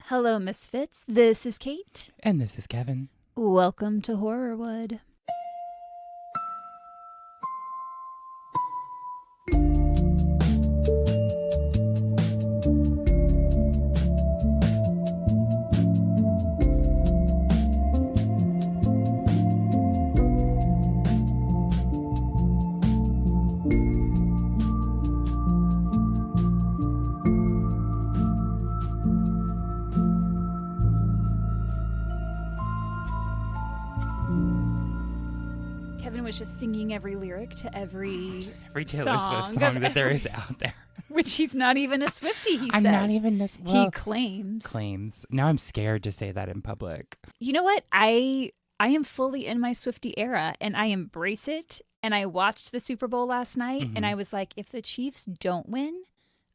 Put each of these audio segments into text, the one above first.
Hello, Misfits. This is Kate. And this is Kevin. Welcome to Horrorwood. Just singing every lyric to every Taylor Swift song that there is out there. Which he's not even a Swiftie, he I'm says. not even this. Well, he claims. Now I'm scared to say that in public. You know what? I am fully in my Swiftie era, and I embrace it. And I watched the Super Bowl last night, and I was like, if the Chiefs don't win,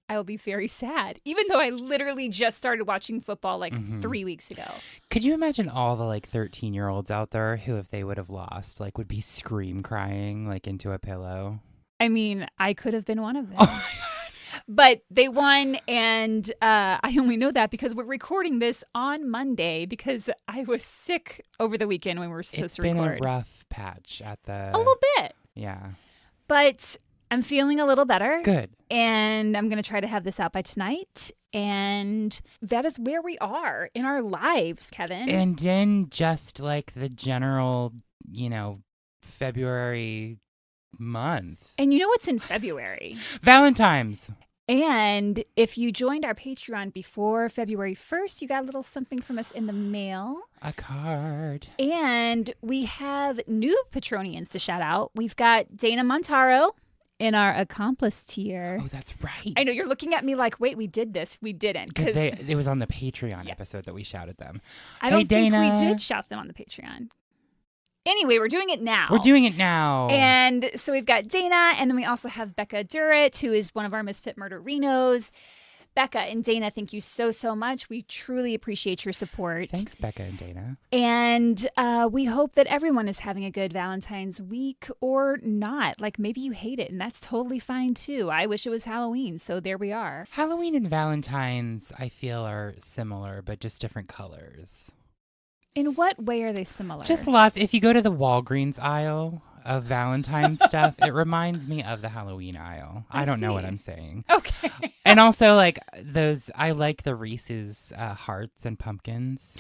I will be very sad, even though I literally just started watching football like 3 weeks ago. Could you imagine all the 13-year-olds out there who, if they would have lost, would be scream crying into a pillow? I mean, I could have been one of them. Oh my God. But they won, and I only know that because we're recording this on Monday because I was sick over the weekend when we were supposed to record. It's been a rough patch at the... A little bit. Yeah. But I'm feeling a little better. Good. And I'm going to try to have this out by tonight. And that is where we are in our lives, Kevin. And in just the general, February month. And you know what's in February? Valentine's. And if you joined our Patreon before February 1st, you got a little something from us in the mail. A card. And we have new Patronians to shout out. We've got Dana Montaro in our accomplice tier. Oh, that's right. I know you're looking at me like, wait, we did this. We didn't. Because it was on the Patreon episode that we shouted them. I don't think we did shout them on the Patreon. Anyway, we're doing it now. And so we've got Dana, and then we also have Becca Durrett, who is one of our Misfit Murderinos. Becca and Dana, thank you so much. We truly appreciate your support. Thanks, Becca and Dana. And we hope that everyone is having a good Valentine's week or not. Maybe you hate it, and that's totally fine, too. I wish it was Halloween, so there we are. Halloween and Valentine's, I feel, are similar, but just different colors. In what way are they similar? Just lots. If you go to the Walgreens aisle of Valentine's stuff, it reminds me of the Halloween aisle. I don't know what I'm saying. Okay. And also, I like the Reese's hearts and pumpkins.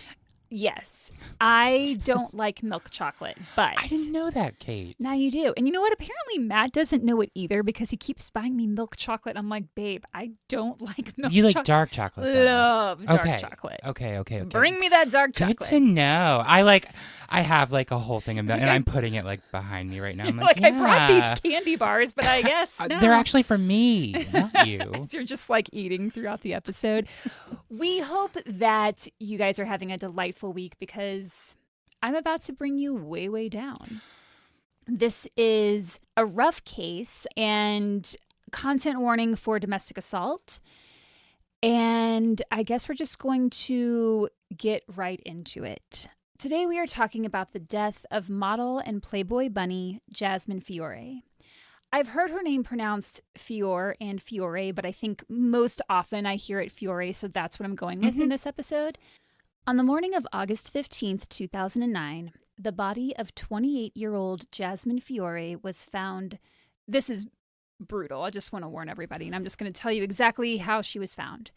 Yes. I don't like milk chocolate, but... I didn't know that, Kate. Now you do. And you know what? Apparently Matt doesn't know it either because he keeps buying me milk chocolate. I'm like, babe, I don't like milk chocolate. You like dark chocolate, though. Love dark chocolate. Okay. Bring me that dark chocolate. Good to know. I have a whole thing of that, and I'm putting it behind me right now. I'm I brought these candy bars, but I guess no. They're actually for me, not you. You're just eating throughout the episode. We hope that you guys are having a delightful week because I'm about to bring you way down. This is a rough case and content warning for domestic assault. And I guess we're just going to get right into it. Today we are talking about the death of model and Playboy bunny Jasmine Fiore. I've heard her name pronounced Fiore and Fiore, but I think most often I hear it Fiore, so that's what I'm going with in this episode. On the morning of August 15th, 2009, the body of 28-year-old Jasmine Fiore was found. This is brutal. I just want to warn everybody, and I'm just going to tell you exactly how she was found.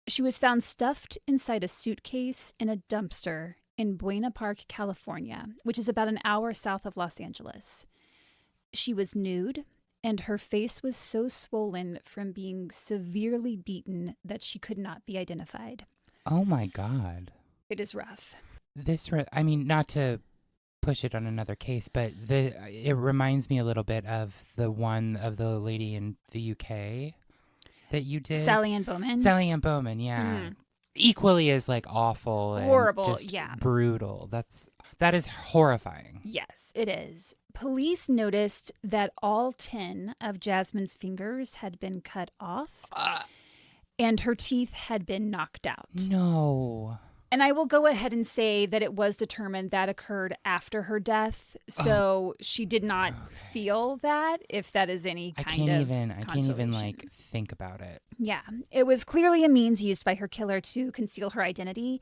She was found stuffed inside a suitcase in a dumpster in Buena Park, California, which is about an hour south of Los Angeles. She was nude, and her face was so swollen from being severely beaten that she could not be identified. Oh, my God. It is rough. Not to push it on another case, but it reminds me a little bit of the one of the lady in the UK that you did. Sally Ann Bowman, yeah. Mm. Equally as awful and horrible, just brutal. That is horrifying. Yes, it is. Police noticed that all 10 of Jasmine's fingers had been cut off and her teeth had been knocked out. No. And I will go ahead and say that it was determined that occurred after her death. So she did not feel that, if that is any kind of I can't even consolation. like think about it. Yeah. It was clearly a means used by her killer to conceal her identity.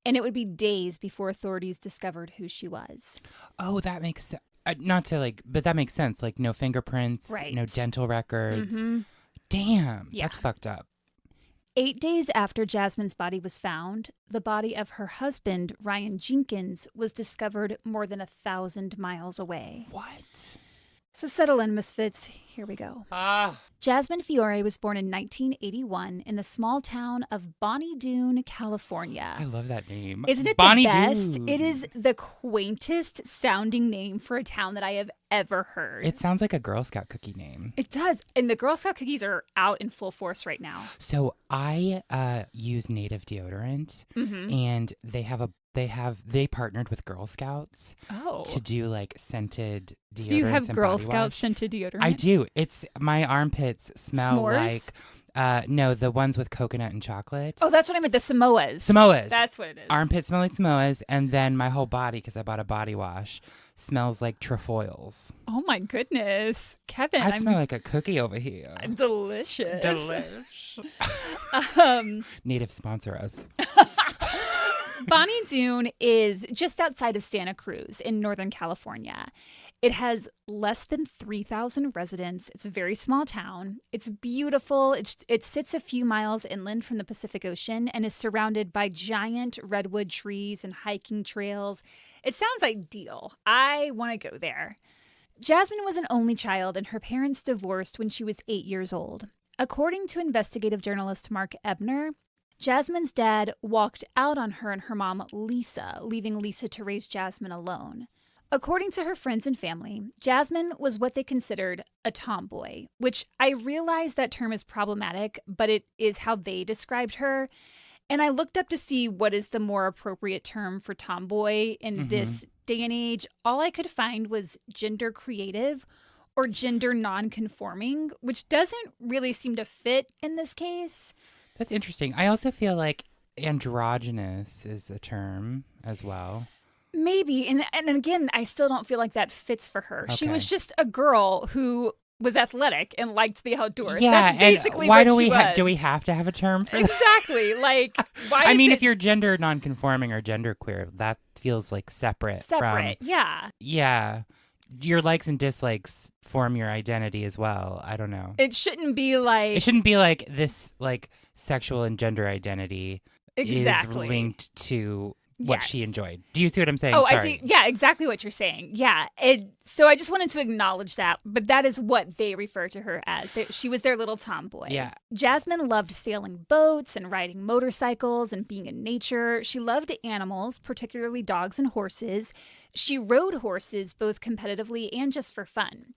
And it would be days before authorities discovered who she was. Oh, that makes sense. Not to like, but that makes sense. Like no fingerprints, Right. no dental records. Mm-hmm. Damn, Yeah. that's fucked up. 8 days after Jasmine's body was found, the body of her husband, Ryan Jenkins, was discovered more than 1,000 miles away. What? So settle in, misfits. Here we go. Jasmine Fiore was born in 1981 in the small town of Bonnie Doon, California. I love that name. Isn't it Bonnie the best? Doon. It is the quaintest sounding name for a town that I have ever heard. It sounds like a Girl Scout cookie name. It does. And the Girl Scout cookies are out in full force right now. So I use Native deodorant, and they partnered with Girl Scouts to do like scented deodorants. So you have and Girl body Scout wash. scented deodorant? I do. It's my armpits smell S'mores? like no, the ones with coconut and chocolate. Oh, that's what I meant. The Samoas. Samoas. That's what it is. Armpits smell like Samoas, and then my whole body, because I bought a body wash, smells like trefoils. Oh my goodness, Kevin! I smell like a cookie over here. Delicious. Delish. Native sponsor us. Bonnie Doon is just outside of Santa Cruz in Northern California. It has less than 3,000 residents. It's a very small town. It's beautiful. It sits a few miles inland from the Pacific Ocean and is surrounded by giant redwood trees and hiking trails. It sounds ideal. I want to go there. Jasmine was an only child, and her parents divorced when she was 8 years old. According to investigative journalist Mark Ebner, Jasmine's dad walked out on her and her mom, Lisa, leaving Lisa to raise Jasmine alone. According to her friends and family, Jasmine was what they considered a tomboy, which I realize that term is problematic, but it is how they described her. And I looked up to see what is the more appropriate term for tomboy in this day and age. All I could find was gender creative or gender non-conforming, which doesn't really seem to fit in this case. That's interesting. I also feel like androgynous is a term as well. Maybe. And again, I still don't feel like that fits for her. She Okay. was just a girl who was athletic and liked the outdoors. Yeah, That's basically and why what do we she was. do we have to have a term for that? Exactly. Like, why I is mean, it if you're gender non-conforming or gender queer, that feels like separate. separate? From, Yeah. yeah. Your likes and dislikes form your identity as well. I don't know. It shouldn't be like... It shouldn't be like this, like sexual and gender identity Exactly. is linked to what she Yes. enjoyed. Do you see what I'm saying? Oh, Sorry. I see. Yeah, exactly what you're saying. Yeah. So I just wanted to acknowledge that, but that is what they refer to her as. She was their little tomboy. Yeah. Jasmine loved sailing boats and riding motorcycles and being in nature. She loved animals, particularly dogs and horses. She rode horses both competitively and just for fun.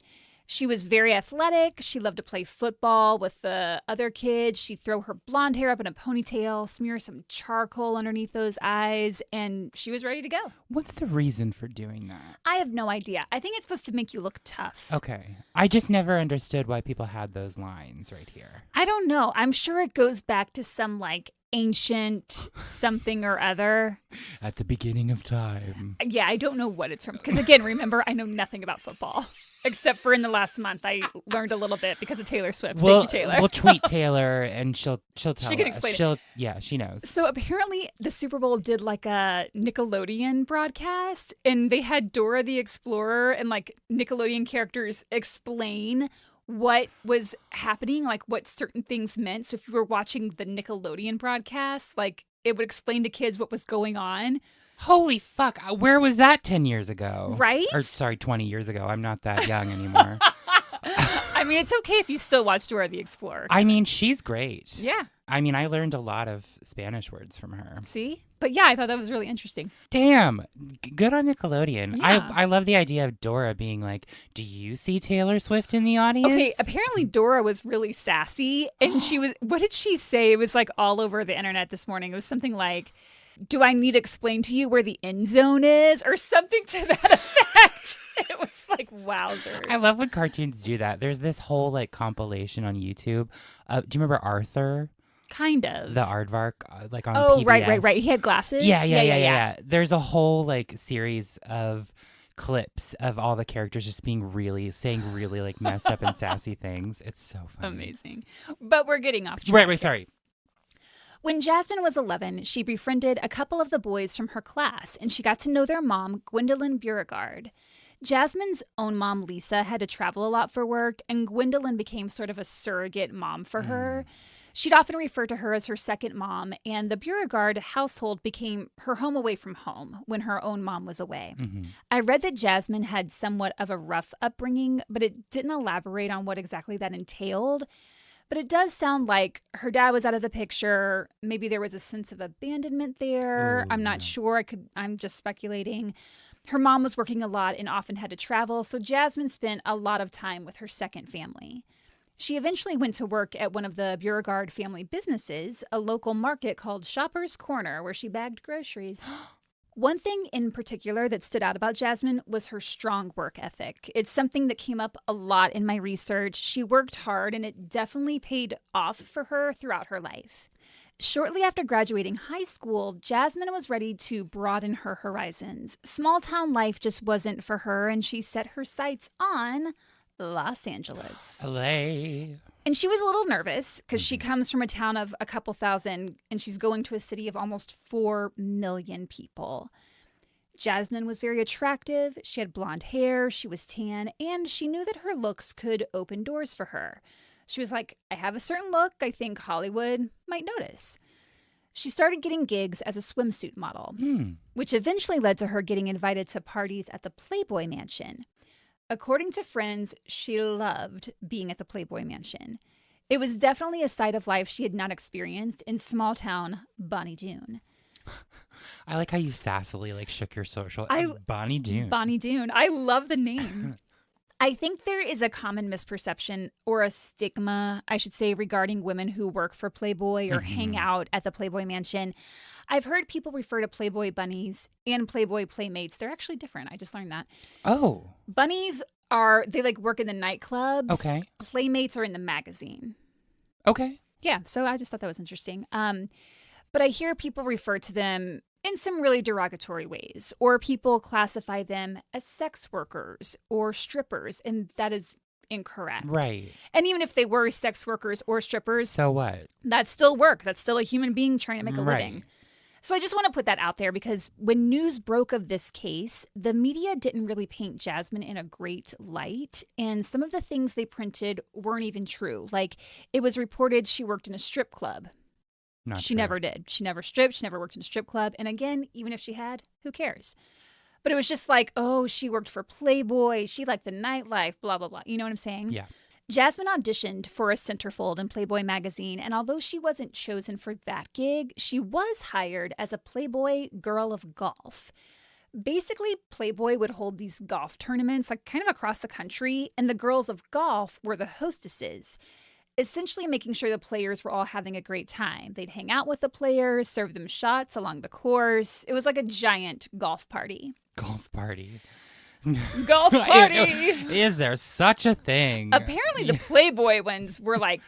She was very athletic. She loved to play football with the other kids. She'd throw her blonde hair up in a ponytail, smear some charcoal underneath those eyes, and she was ready to go. What's the reason for doing that? I have no idea. I think it's supposed to make you look tough. Okay. I just never understood why people had those lines right here. I don't know. I'm sure it goes back to some like ancient something or other. At the beginning of time. Yeah, I don't know what it's from. Because again, remember, I know nothing about football. Except for in the last month, I learned a little bit because of Taylor Swift. Thank you, Taylor. We'll tweet Taylor and she'll tell us. She can explain it. Yeah, she knows. So apparently the Super Bowl did like a Nickelodeon broadcast, and they had Dora the Explorer and like Nickelodeon characters explain what was happening, like what certain things meant. So if you were watching the Nickelodeon broadcast, like it would explain to kids what was going on. Holy fuck. Where was that 10 years ago? Right? Or sorry, 20 years ago. I'm not that young anymore. I mean, it's okay if you still watch Dora the Explorer. I mean, she's great. Yeah. I mean, I learned a lot of Spanish words from her. See? But yeah, I thought that was really interesting. Damn. Good on Nickelodeon. Yeah. I love the idea of Dora being like, do you see Taylor Swift in the audience? Okay, apparently Dora was really sassy. And she was, what did she say? It was like all over the internet this morning. It was something like, do I need to explain to you where the end zone is? Or something to that effect. It was like, wowzers. I love when cartoons do that. There's this whole like compilation on YouTube. Do you remember Arthur? Kind of. The Aardvark, like on Oh, PBS. right. He had glasses? Yeah. There's a whole like series of clips of all the characters just saying really like messed up and sassy things. It's so funny. Amazing. But we're getting off track. Right, sorry. When Jasmine was 11, she befriended a couple of the boys from her class, and she got to know their mom, Gwendolyn Beauregard. Jasmine's own mom, Lisa, had to travel a lot for work, and Gwendolyn became sort of a surrogate mom for her. She'd often refer to her as her second mom, and the Beauregard household became her home away from home when her own mom was away. Mm-hmm. I read that Jasmine had somewhat of a rough upbringing, but it didn't elaborate on what exactly that entailed. But it does sound like her dad was out of the picture. Maybe there was a sense of abandonment there. I'm not sure. I'm just speculating. Her mom was working a lot and often had to travel, so Jasmine spent a lot of time with her second family. She eventually went to work at one of the Beauregard family businesses, a local market called Shopper's Corner, where she bagged groceries. One thing in particular that stood out about Jasmine was her strong work ethic. It's something that came up a lot in my research. She worked hard, and it definitely paid off for her throughout her life. Shortly after graduating high school, Jasmine was ready to broaden her horizons. Small town life just wasn't for her, and she set her sights on Los Angeles. LA. And she was a little nervous because she comes from a town of a couple thousand, and she's going to a city of almost 4 million people. Jasmine was very attractive. She had blonde hair, she was tan, and she knew that her looks could open doors for her. She was like, I have a certain look I think Hollywood might notice. She started getting gigs as a swimsuit model, which eventually led to her getting invited to parties at the Playboy Mansion. According to friends, she loved being at the Playboy Mansion. It was definitely a side of life she had not experienced in small-town Bonnie Doon. I like how you sassily like shook your social. Bonnie Doon. Bonnie Doon. I love the name. I think there is a common misperception or a stigma, I should say, regarding women who work for Playboy or hang out at the Playboy Mansion. I've heard people refer to Playboy bunnies and Playboy playmates. They're actually different. I just learned that. Oh. Bunnies they like work in the nightclubs. Okay. Playmates are in the magazine. Okay. Yeah, so I just thought that was interesting. But I hear people refer to them in some really derogatory ways, or people classify them as sex workers or strippers, and that is incorrect. Right. And even if they were sex workers or strippers, so what? That's still work. That's still a human being trying to make a Right. living. So I just want to put that out there because when news broke of this case, the media didn't really paint Jasmine in a great light. And some of the things they printed weren't even true. Like it was reported she worked in a strip club. She never did. She never stripped. She never worked in a strip club. And again, even if she had, who cares? But it was just like, oh, she worked for Playboy. She liked the nightlife, blah, blah, blah. You know what I'm saying? Yeah. Jasmine auditioned for a centerfold in Playboy magazine, and although she wasn't chosen for that gig, she was hired as a Playboy Girl of Golf. Basically, Playboy would hold these golf tournaments like kind of across the country, and the girls of golf were the hostesses, essentially making sure the players were all having a great time. They'd hang out with the players, serve them shots along the course. It was like a giant golf party. Golf party. Golf party. Is there such a thing? Apparently the Playboy ones were like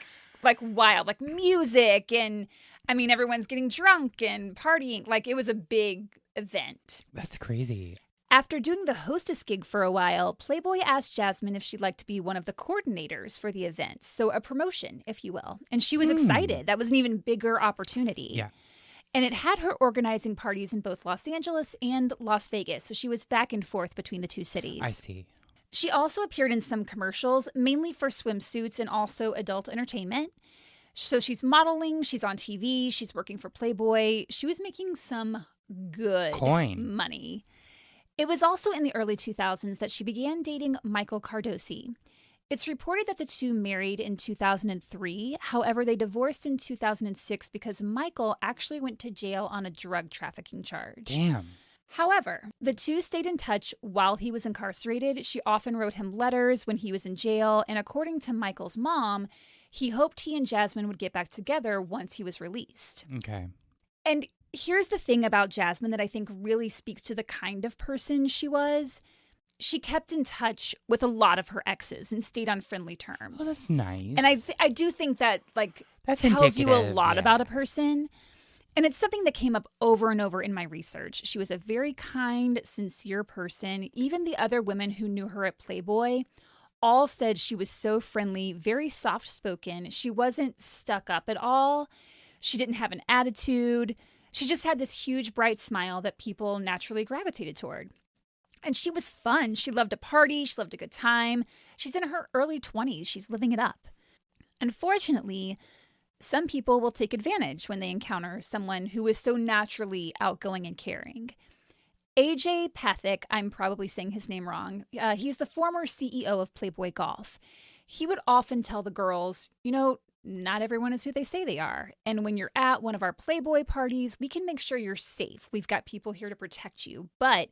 wild, like music, and I mean everyone's getting drunk and partying. Like it was a big event. That's crazy. After doing the hostess gig for a while, Playboy asked Jasmine if she'd like to be one of the coordinators for the event. So a promotion, if you will. And she was excited. That was an even bigger opportunity. Yeah. And it had her organizing parties in both Los Angeles and Las Vegas. So she was back and forth between the two cities. I see. She also appeared in some commercials, mainly for swimsuits and also adult entertainment. So she's modeling, she's on TV, she's working for Playboy. She was making some good money. It was also in the early 2000s that she began dating Michael Cardosi. It's reported that the two married in 2003. However, they divorced in 2006 because Michael actually went to jail on a drug trafficking charge. Damn. However, the two stayed in touch while he was incarcerated. She often wrote him letters when he was in jail. And according to Michael's mom, he hoped he and Jasmine would get back together once he was released. Okay. And here's the thing about Jasmine that I think really speaks to the kind of person she was. she kept in touch with a lot of her exes and stayed on friendly terms. Oh, that's nice. And I do think that, like, that's tells you a indicative, lot yeah. about a person. And it's something that came up over and over in my research. She was a very kind, sincere person. Even the other women who knew her at Playboy all said she was so friendly, very soft-spoken. She wasn't stuck up at all. She didn't have an attitude. She just had this huge, bright smile that people naturally gravitated toward. And she was fun. She loved to party. She loved a good time. She's in her early 20s. She's living it up. Unfortunately, some people will take advantage when they encounter someone who is so naturally outgoing and caring. AJ Pathak, I'm probably saying his name wrong. He's the former CEO of Playboy Golf. He would often tell the girls, you know, not everyone is who they say they are. And when you're at one of our Playboy parties, we can make sure you're safe. We've got people here to protect you. But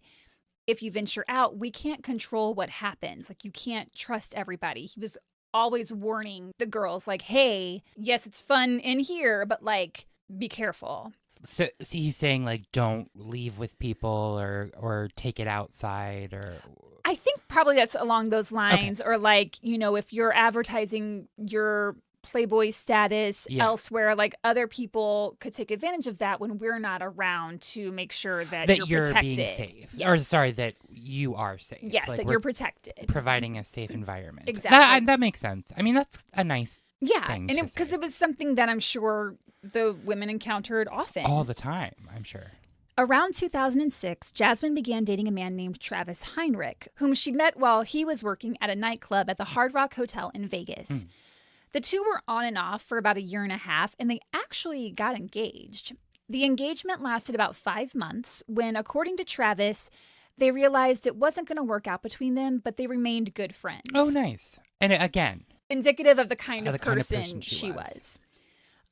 if you venture out, we can't control what happens. Like, you can't trust everybody. He was always warning the girls, like, hey, yes, it's fun in here, but, like, be careful. So he's saying, like, don't leave with people or take it outside, or... I think probably that's along those lines. Okay. Or, like, you know, if you're advertising your Playboy status elsewhere, like, other people could take advantage of that when we're not around to make sure that you're protected. Being safe. Yes. Or, sorry, that you are safe. Yes, like, that you're protected. Providing a safe environment. Exactly. That makes sense. I mean, that's a nice thing and because it was something that I'm sure the women encountered often. All the time, I'm sure. Around 2006, Jasmine began dating a man named Travis Heinrich, whom she met while he was working at a nightclub at the Hard Rock Hotel in Vegas. The two were on and off for about a year and a half, and they actually got engaged. The engagement lasted about 5 months when, according to Travis, they realized it wasn't going to work out between them, but they remained good friends. Oh, nice. And again, indicative of the kind of person she was.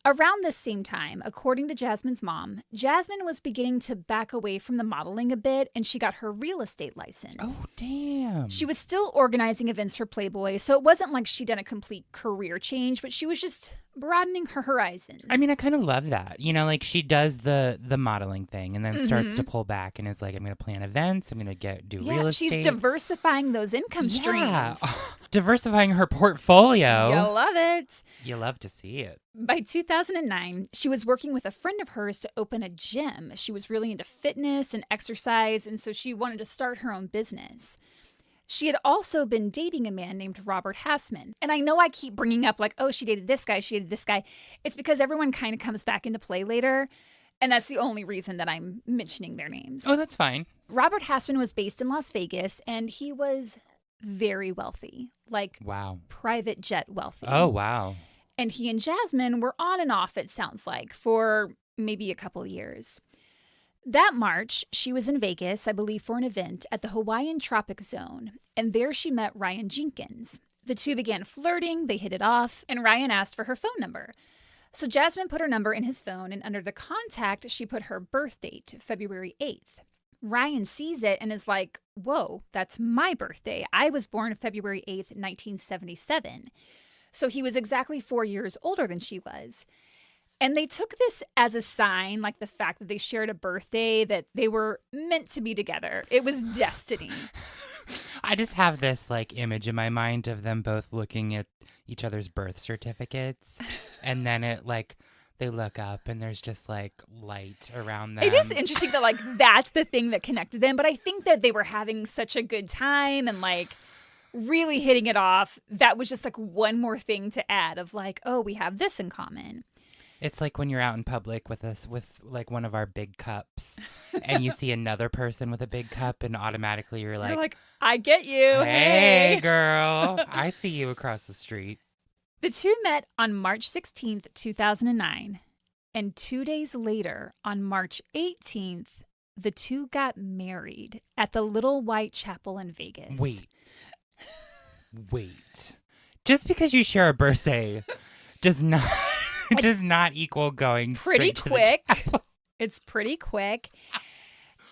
Around this same time, according to Jasmine's mom, Jasmine was beginning to back away from the modeling a bit, and she got her real estate license. Oh, damn. She was still organizing events for Playboy, so it wasn't like she'd done a complete career change, but she was just broadening her horizons. I mean, I kind of love that. You know, like, she does the modeling thing and then starts to pull back and is like, I'm going to plan events. I'm going to do real estate. She's diversifying those income streams. Diversifying her portfolio. You love it. You love to see it. By 2009, she was working with a friend of hers to open a gym. She was really into fitness and exercise, and so she wanted to start her own business. She had also been dating a man named Robert Hassman. And I know I keep bringing up, like, oh, she dated this guy, she dated this guy. It's because everyone kind of comes back into play later, and that's the only reason that I'm mentioning their names. Oh, that's fine. Robert Hassman was based in Las Vegas, and he was very wealthy. Like, wow. Private jet wealthy. Oh, wow. And he and Jasmine were on and off, it sounds like, for maybe a couple years. That March, she was in Vegas, I believe, for an event at the Hawaiian Tropic Zone, and there she met Ryan Jenkins. The two began flirting, they hit it off, and Ryan asked for her phone number. So Jasmine put her number in his phone, and under the contact, she put her birth date, February 8th. Ryan sees it and is like, whoa, that's my birthday. I was born February 8th, 1977. So he was exactly 4 years older than she was. And they took this as a sign, like the fact that they shared a birthday, that they were meant to be together. It was destiny. I just have this, like, image in my mind of them both looking at each other's birth certificates. And then it, like, they look up and there's just, like, light around them. It is interesting that, like, that's the thing that connected them. But I think that they were having such a good time and, like, really hitting it off. That was just, like, one more thing to add of, like, oh, we have this in common. It's like when you're out in public with us, with like one of our big cups, and you see another person with a big cup, and automatically you're like, I get you. Hey, girl, I see you across the street. The two met on March 16th, 2009, and 2 days later, on March 18th, the two got married at the Little White Chapel in Vegas. Wait. Just because you share a birthday does not... It does not equal going pretty straight quick. To the chapel. It's pretty quick.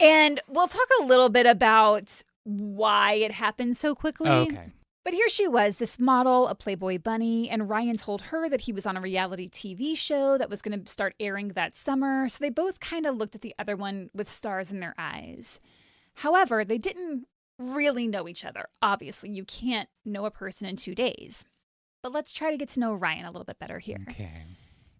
And we'll talk a little bit about why it happened so quickly. Okay. But here she was, this model, a Playboy bunny, and Ryan told her that he was on a reality TV show that was going to start airing that summer. So they both kind of looked at the other one with stars in their eyes. However, they didn't really know each other. Obviously, you can't know a person in 2 days. But let's try to get to know Ryan a little bit better here. Okay.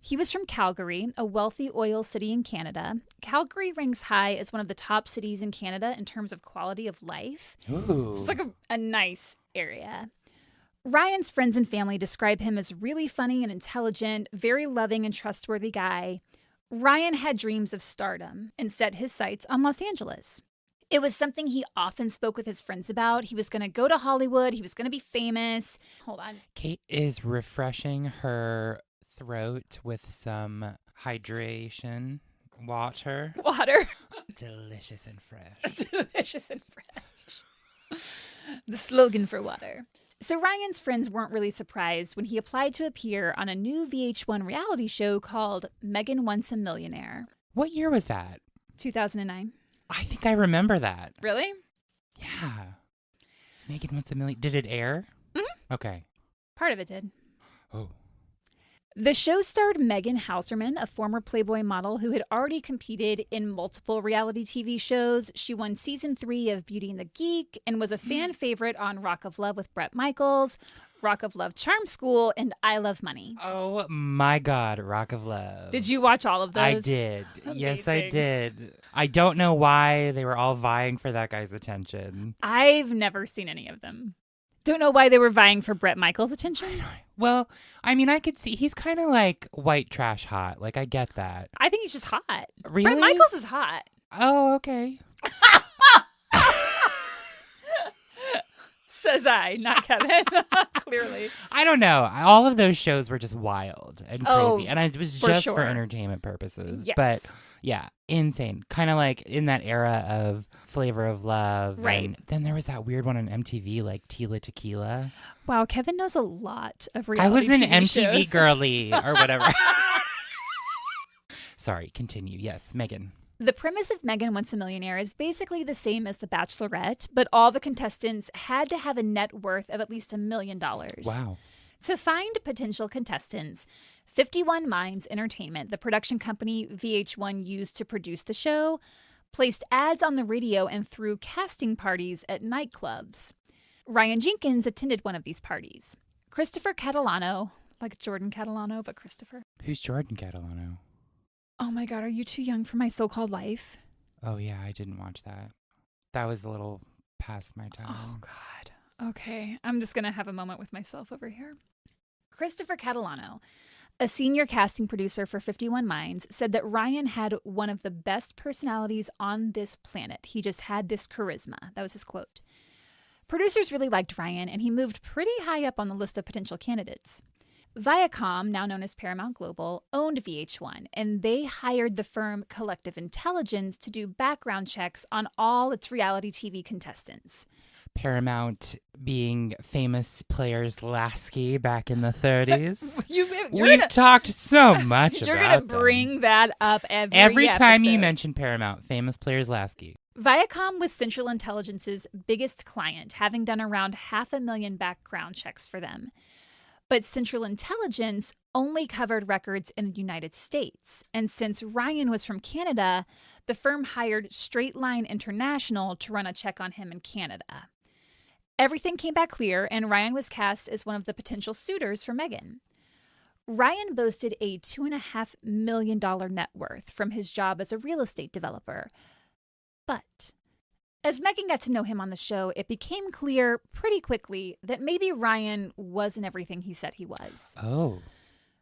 He was from Calgary, a wealthy oil city in Canada. Calgary ranks high as one of the top cities in Canada in terms of quality of life. Ooh. It's like a nice area. Ryan's friends and family describe him as really funny and intelligent, very loving and trustworthy guy. Ryan had dreams of stardom and set his sights on Los Angeles. It was something he often spoke with his friends about. He was going to go to Hollywood. He was going to be famous. Hold on. Kate is refreshing her throat with some hydration water. Water. Delicious and fresh. Delicious and fresh. The slogan for water. So Ryan's friends weren't really surprised when he applied to appear on a new VH1 reality show called Megan Wants a Millionaire. What year was that? 2009. I think I remember that. Really? Yeah. Megan Wants a Million. Did it air? Mm-hmm. Okay. Part of it did. Oh. The show starred Megan Hauserman, a former Playboy model who had already competed in multiple reality TV shows. She won season 3 of Beauty and the Geek and was a fan favorite on Rock of Love with Bret Michaels, Rock of Love Charm School, and I Love Money. Oh my God, Rock of Love. Did you watch all of those? I did. Yes, I Amazing. did. I don't know why they were all vying for that guy's attention. I've never seen any of them. Don't know why they were vying for Bret Michaels' attention. Well, I mean, I could see he's kind of like white trash hot. Like, I get that. I think he's just hot. Really? Bret Michaels is hot. Oh, okay. Says I, not Kevin. Clearly. I don't know. All of those shows were just wild and crazy. Oh, And it was for just sure. for entertainment purposes. Yes. But yeah, insane. Kind of like in that era of Flavor of Love. Right. And then there was that weird one on MTV, like Tila Tequila. Wow, Kevin knows a lot of I reality was an TV MTV shows. girly or whatever. Sorry, continue. Yes, Megan. The premise of Megan Wants a Millionaire is basically the same as The Bachelorette, but all the contestants had to have a net worth of at least $1 million. Wow. To find potential contestants, 51 Minds Entertainment, the production company VH1 used to produce the show, placed ads on the radio and threw casting parties at nightclubs. Ryan Jenkins attended one of these parties. Christopher Catalano, like Jordan Catalano, but Christopher. Who's Jordan Catalano? Oh my God, are you too young for My So-Called Life? Oh, yeah, I didn't watch that. That was a little past my time. Oh, God. Okay, I'm just going to have a moment with myself over here. Christopher Catalano, a senior casting producer for 51 Minds, said that Ryan had one of the best personalities on this planet. He just had this charisma. That was his quote. Producers really liked Ryan, and he moved pretty high up on the list of potential candidates. Viacom, now known as Paramount Global, owned VH1, and they hired the firm Collective Intelligence to do background checks on all its reality TV contestants. Paramount being famous players Lasky back in the 30s. We've talked so much about You're going to bring that up every time you episode. mention Paramount, famous players Lasky. Viacom was Central Intelligence's biggest client, having done around 500,000 background checks for them. But Central Intelligence only covered records in the United States. And since Ryan was from Canada, the firm hired Straight Line International to run a check on him in Canada. Everything came back clear, and Ryan was cast as one of the potential suitors for Megan. Ryan boasted a $2.5 million net worth from his job as a real estate developer. But as Megan got to know him on the show, it became clear pretty quickly that maybe Ryan wasn't everything he said he was. Oh.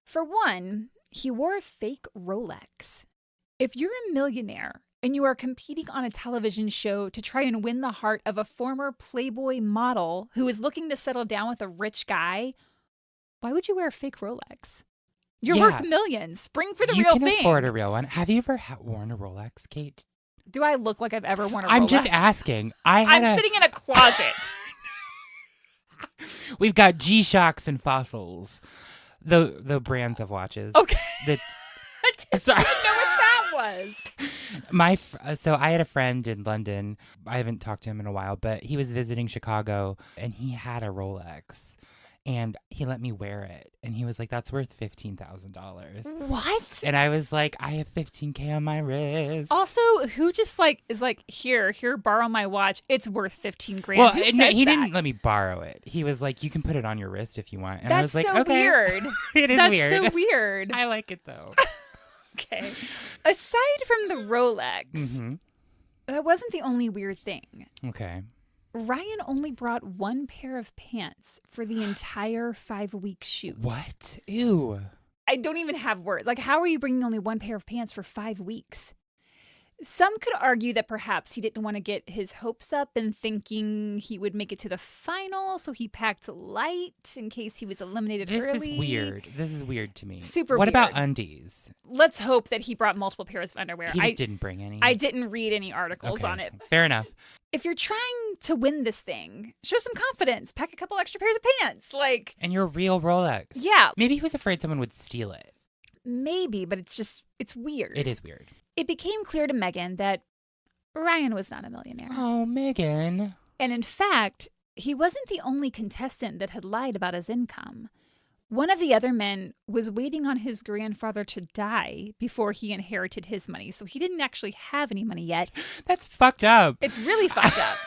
For one, he wore a fake Rolex. If you're a millionaire and you are competing on a television show to try and win the heart of a former Playboy model who is looking to settle down with a rich guy, why would you wear a fake Rolex? You're worth millions. Spring for the real thing. You can afford a real one. Have you ever worn a Rolex, Kate? Do I look like I've ever worn a Rolex? I'm just asking. I'm sitting in a closet. We've got G-Shocks and Fossils, the brands of watches. Okay. That, I didn't even know what that was. So I had a friend in London. I haven't talked to him in a while, but he was visiting Chicago, and he had a Rolex. and he let me wear it. And he was like, that's worth $15,000. What? And I was like, I have $15K on my wrist. Also, who just is like, here, borrow my watch. It's worth 15 grand. Well, Who no, says he that? didn't let me borrow it. He was like, you can put it on your wrist if you want. And That's I was like, so okay. weird. It is That's weird. so weird. I like it though. Okay. Aside from the Rolex, Mm-hmm. that wasn't the only weird thing. Okay. Ryan only brought one pair of pants for the entire 5-week shoot. What? Ew. I don't even have words. Like, how are you bringing only one pair of pants for 5 weeks? Some could argue that perhaps he didn't want to get his hopes up and thinking he would make it to the final, so he packed light in case he was eliminated early. This is weird. This is weird to me. Super What about weird. undies? Let's hope that he brought multiple pairs of underwear. He just didn't bring any. I didn't read any articles Okay, on it. fair enough. If you're trying to win this thing, show some confidence. Pack a couple extra pairs of pants. And your real Rolex. Yeah. Maybe he was afraid someone would steal it. Maybe, but it's weird. It is weird. It became clear to Megan that Ryan was not a millionaire. Oh, Megan. And in fact, he wasn't the only contestant that had lied about his income. One of the other men was waiting on his grandfather to die before he inherited his money, so he didn't actually have any money yet. That's fucked up. It's really fucked up.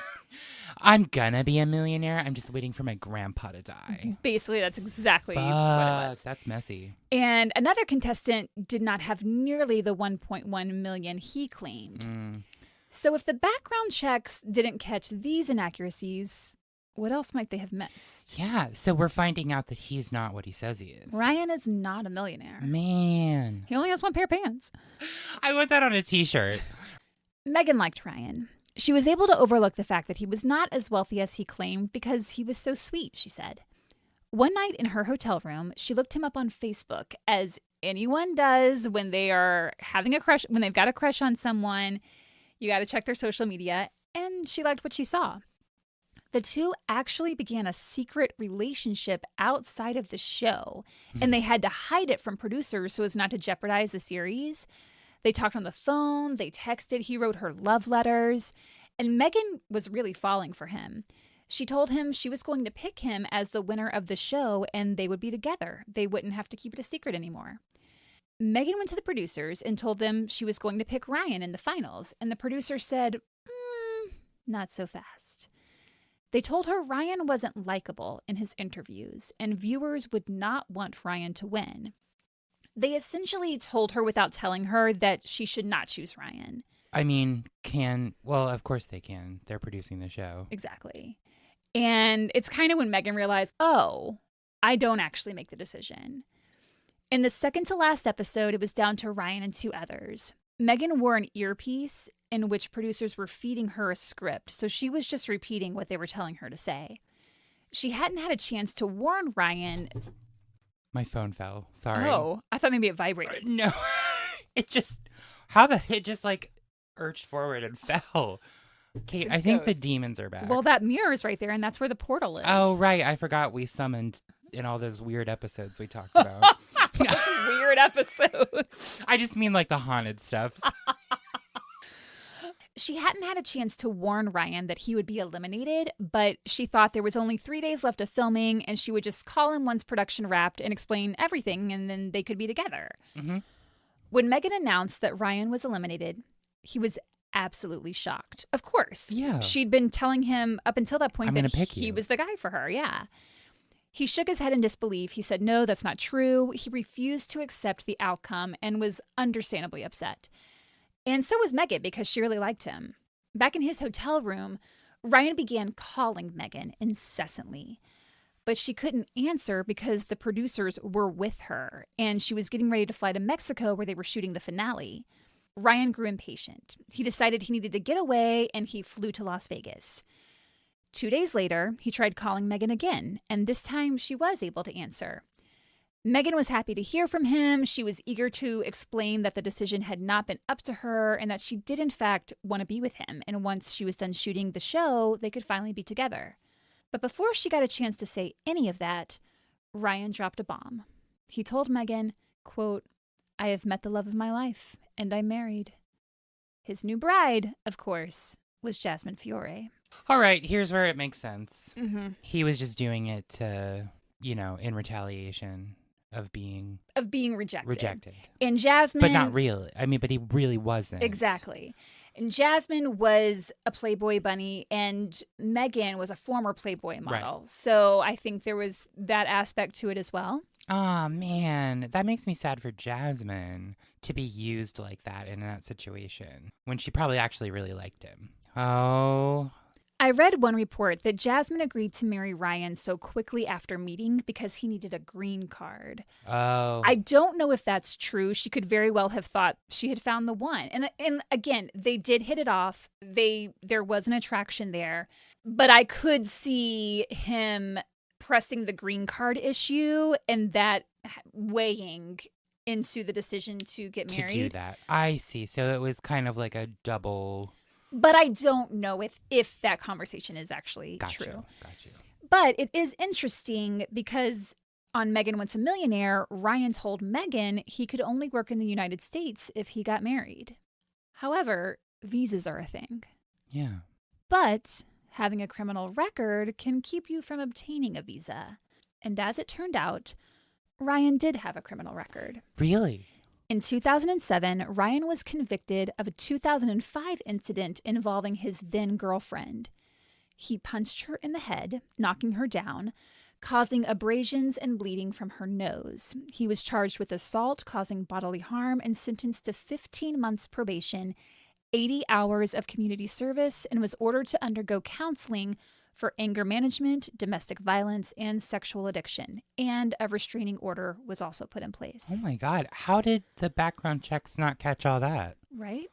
I'm gonna be a millionaire. I'm just waiting for my grandpa to die. Basically, that's exactly what it Fuck, was. that's messy. And another contestant did not have nearly the 1.1 million he claimed. So if the background checks didn't catch these inaccuracies, what else might they have missed? Yeah, so we're finding out that he's not what he says he is. Ryan is not a millionaire. Man. He only has one pair of pants. I want that on a t-shirt. Megan liked Ryan. She was able to overlook the fact that he was not as wealthy as he claimed because he was so sweet, she said. One night in her hotel room, she looked him up on Facebook, as anyone does when they are having a crush, when they've got a crush on someone. You got to check their social media, and she liked what she saw. The two actually began a secret relationship outside of the show, and they had to hide it from producers so as not to jeopardize the series. They talked on the phone, they texted, he wrote her love letters, and Megan was really falling for him. She told him she was going to pick him as the winner of the show, and they would be together. They wouldn't have to keep it a secret anymore. Megan went to the producers and told them she was going to pick Ryan in the finals, and the producers said, not so fast. They told her Ryan wasn't likable in his interviews, and viewers would not want Ryan to win. They essentially told her without telling her that she should not choose Ryan. I mean, well, of course they can. They're producing the show. Exactly. And it's kind of when Megan realized, oh, I don't actually make the decision. In the second to last episode, it was down to Ryan and two others. Megan wore an earpiece in which producers were feeding her a script, so she was just repeating what they were telling her to say. She hadn't had a chance to warn Ryan. My phone fell. Sorry. Oh, I thought maybe it vibrated. No. it just urged forward and fell. Kate, I think the demons are back. Well, that mirror is right there, and that's where the portal is. Oh, right. I forgot we summoned in all those weird episodes we talked about. Those weird episodes. I just mean like the haunted stuff. She hadn't had a chance to warn Ryan that he would be eliminated, but she thought there was only 3 days left of filming, and she would just call him once production wrapped and explain everything, and then they could be together. Mm-hmm. When Megan announced that Ryan was eliminated, he was absolutely shocked. Of course. Yeah. She'd been telling him up until that point that he you. was the guy for her. Yeah. He shook his head in disbelief. He said, no, that's not true. He refused to accept the outcome and was understandably upset. And so was Megan because she really liked him. Back in his hotel room, Ryan began calling Megan incessantly. But she couldn't answer because the producers were with her, and she was getting ready to fly to Mexico where they were shooting the finale. Ryan grew impatient. He decided he needed to get away, and he flew to Las Vegas. 2 days later, he tried calling Megan again, and this time she was able to answer. Megan was happy to hear from him. She was eager to explain that the decision had not been up to her and that she did, in fact, want to be with him. And once she was done shooting the show, they could finally be together. But before she got a chance to say any of that, Ryan dropped a bomb. He told Megan, quote, I have met the love of my life, and I'm married. His new bride, of course, was Jasmine Fiore. All right, here's where it makes sense. Mm-hmm. He was just doing it to in retaliation of being rejected. And Jasmine... But not really. I mean, but he really wasn't. Exactly. And Jasmine was a Playboy bunny, and Megan was a former Playboy model. Right. So I think there was that aspect to it as well. Oh, man. That makes me sad for Jasmine to be used like that in that situation when she probably actually really liked him. Oh... I read one report that Jasmine agreed to marry Ryan so quickly after meeting because he needed a green card. Oh. I don't know if that's true. She could very well have thought she had found the one. And again, they did hit it off. There was an attraction there. But I could see him pressing the green card issue and that weighing into the decision to get married. To do that. I see. So it was kind of like a double... But I don't know if that conversation is actually true. Got you. But it is interesting because on Megan Once a Millionaire, Ryan told Megan he could only work in the United States if he got married. However, visas are a thing. Yeah. But having a criminal record can keep you from obtaining a visa. And as it turned out, Ryan did have a criminal record. Really? In 2007, Ryan was convicted of a 2005 incident involving his then-girlfriend. He punched her in the head, knocking her down, causing abrasions and bleeding from her nose. He was charged with assault causing bodily harm and sentenced to 15 months probation, 80 hours of community service, and was ordered to undergo counseling for anger management, domestic violence, and sexual addiction. And a restraining order was also put in place. Oh my God. How did the background checks not catch all that? Right?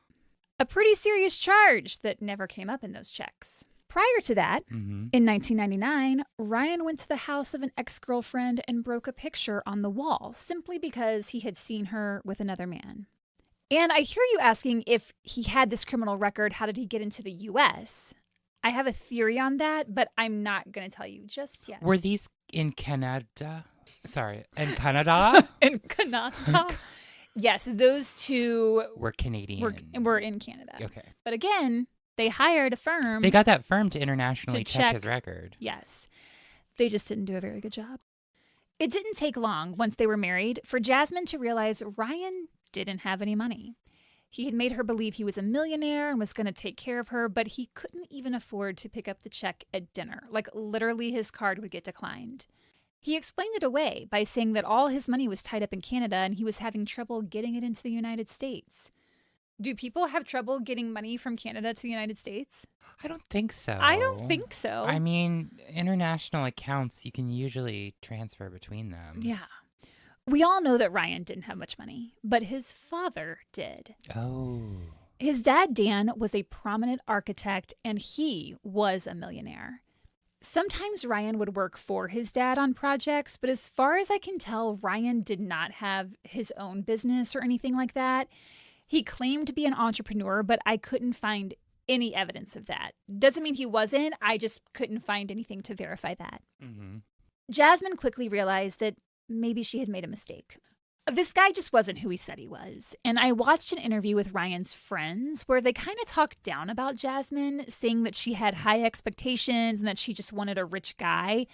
A pretty serious charge that never came up in those checks. Prior to that, in 1999, Ryan went to the house of an ex-girlfriend and broke a picture on the wall simply because he had seen her with another man. And I hear you asking if he had this criminal record, how did he get into the U.S.? I have a theory on that, but I'm not going to tell you just yet. Were these in Canada? Sorry, in Canada? In Canada? Yes, those two were Canadian. Were in Canada. Okay. But again, they hired a firm. They got that firm to internationally check his record. Yes. They just didn't do a very good job. It didn't take long once they were married for Jasmine to realize Ryan didn't have any money. He had made her believe he was a millionaire and was going to take care of her, but he couldn't even afford to pick up the check at dinner. Like, literally, his card would get declined. He explained it away by saying that all his money was tied up in Canada and he was having trouble getting it into the United States. Do people have trouble getting money from Canada to the United States? I don't think so. I don't think so. I mean, international accounts, you can usually transfer between them. Yeah. We all know that Ryan didn't have much money, but his father did. Oh. His dad, Dan, was a prominent architect, and he was a millionaire. Sometimes Ryan would work for his dad on projects, but as far as I can tell, Ryan did not have his own business or anything like that. He claimed to be an entrepreneur, but I couldn't find any evidence of that. Doesn't mean he wasn't. I just couldn't find anything to verify that. Mm-hmm. Jasmine quickly realized that maybe she had made a mistake. This guy just wasn't who he said he was. And I watched an interview with Ryan's friends where they kind of talked down about Jasmine, saying that she had high expectations and that she just wanted a rich guy.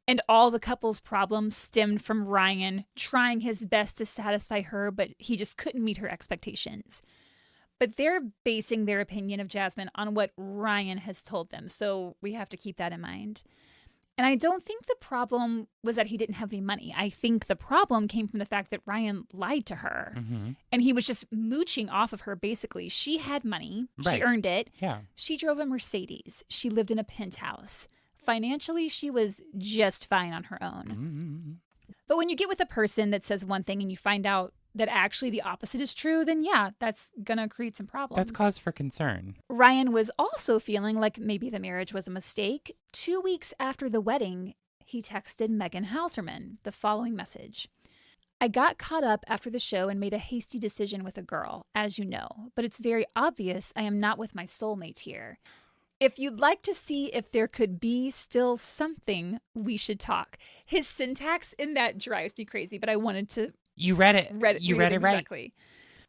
And all the couple's problems stemmed from Ryan trying his best to satisfy her, but he just couldn't meet her expectations. But they're basing their opinion of Jasmine on what Ryan has told them, so we have to keep that in mind. And I don't think the problem was that he didn't have any money. I think the problem came from the fact that Ryan lied to her. Mm-hmm. And he was just mooching off of her, basically. She had money. Right. She earned it. Yeah. She drove a Mercedes. She lived in a penthouse. Financially, she was just fine on her own. Mm-hmm. But when you get with a person that says one thing and you find out that actually the opposite is true, then yeah, that's going to create some problems. That's cause for concern. Ryan was also feeling like maybe the marriage was a mistake. 2 weeks after the wedding, he texted Megan Hauserman the following message. I got caught up after the show and made a hasty decision with a girl, as you know, but it's very obvious I am not with my soulmate here. If you'd like to see if there could be still something, we should talk. His syntax in that drives me crazy, but I wanted to... You read it. You read it exactly. Right.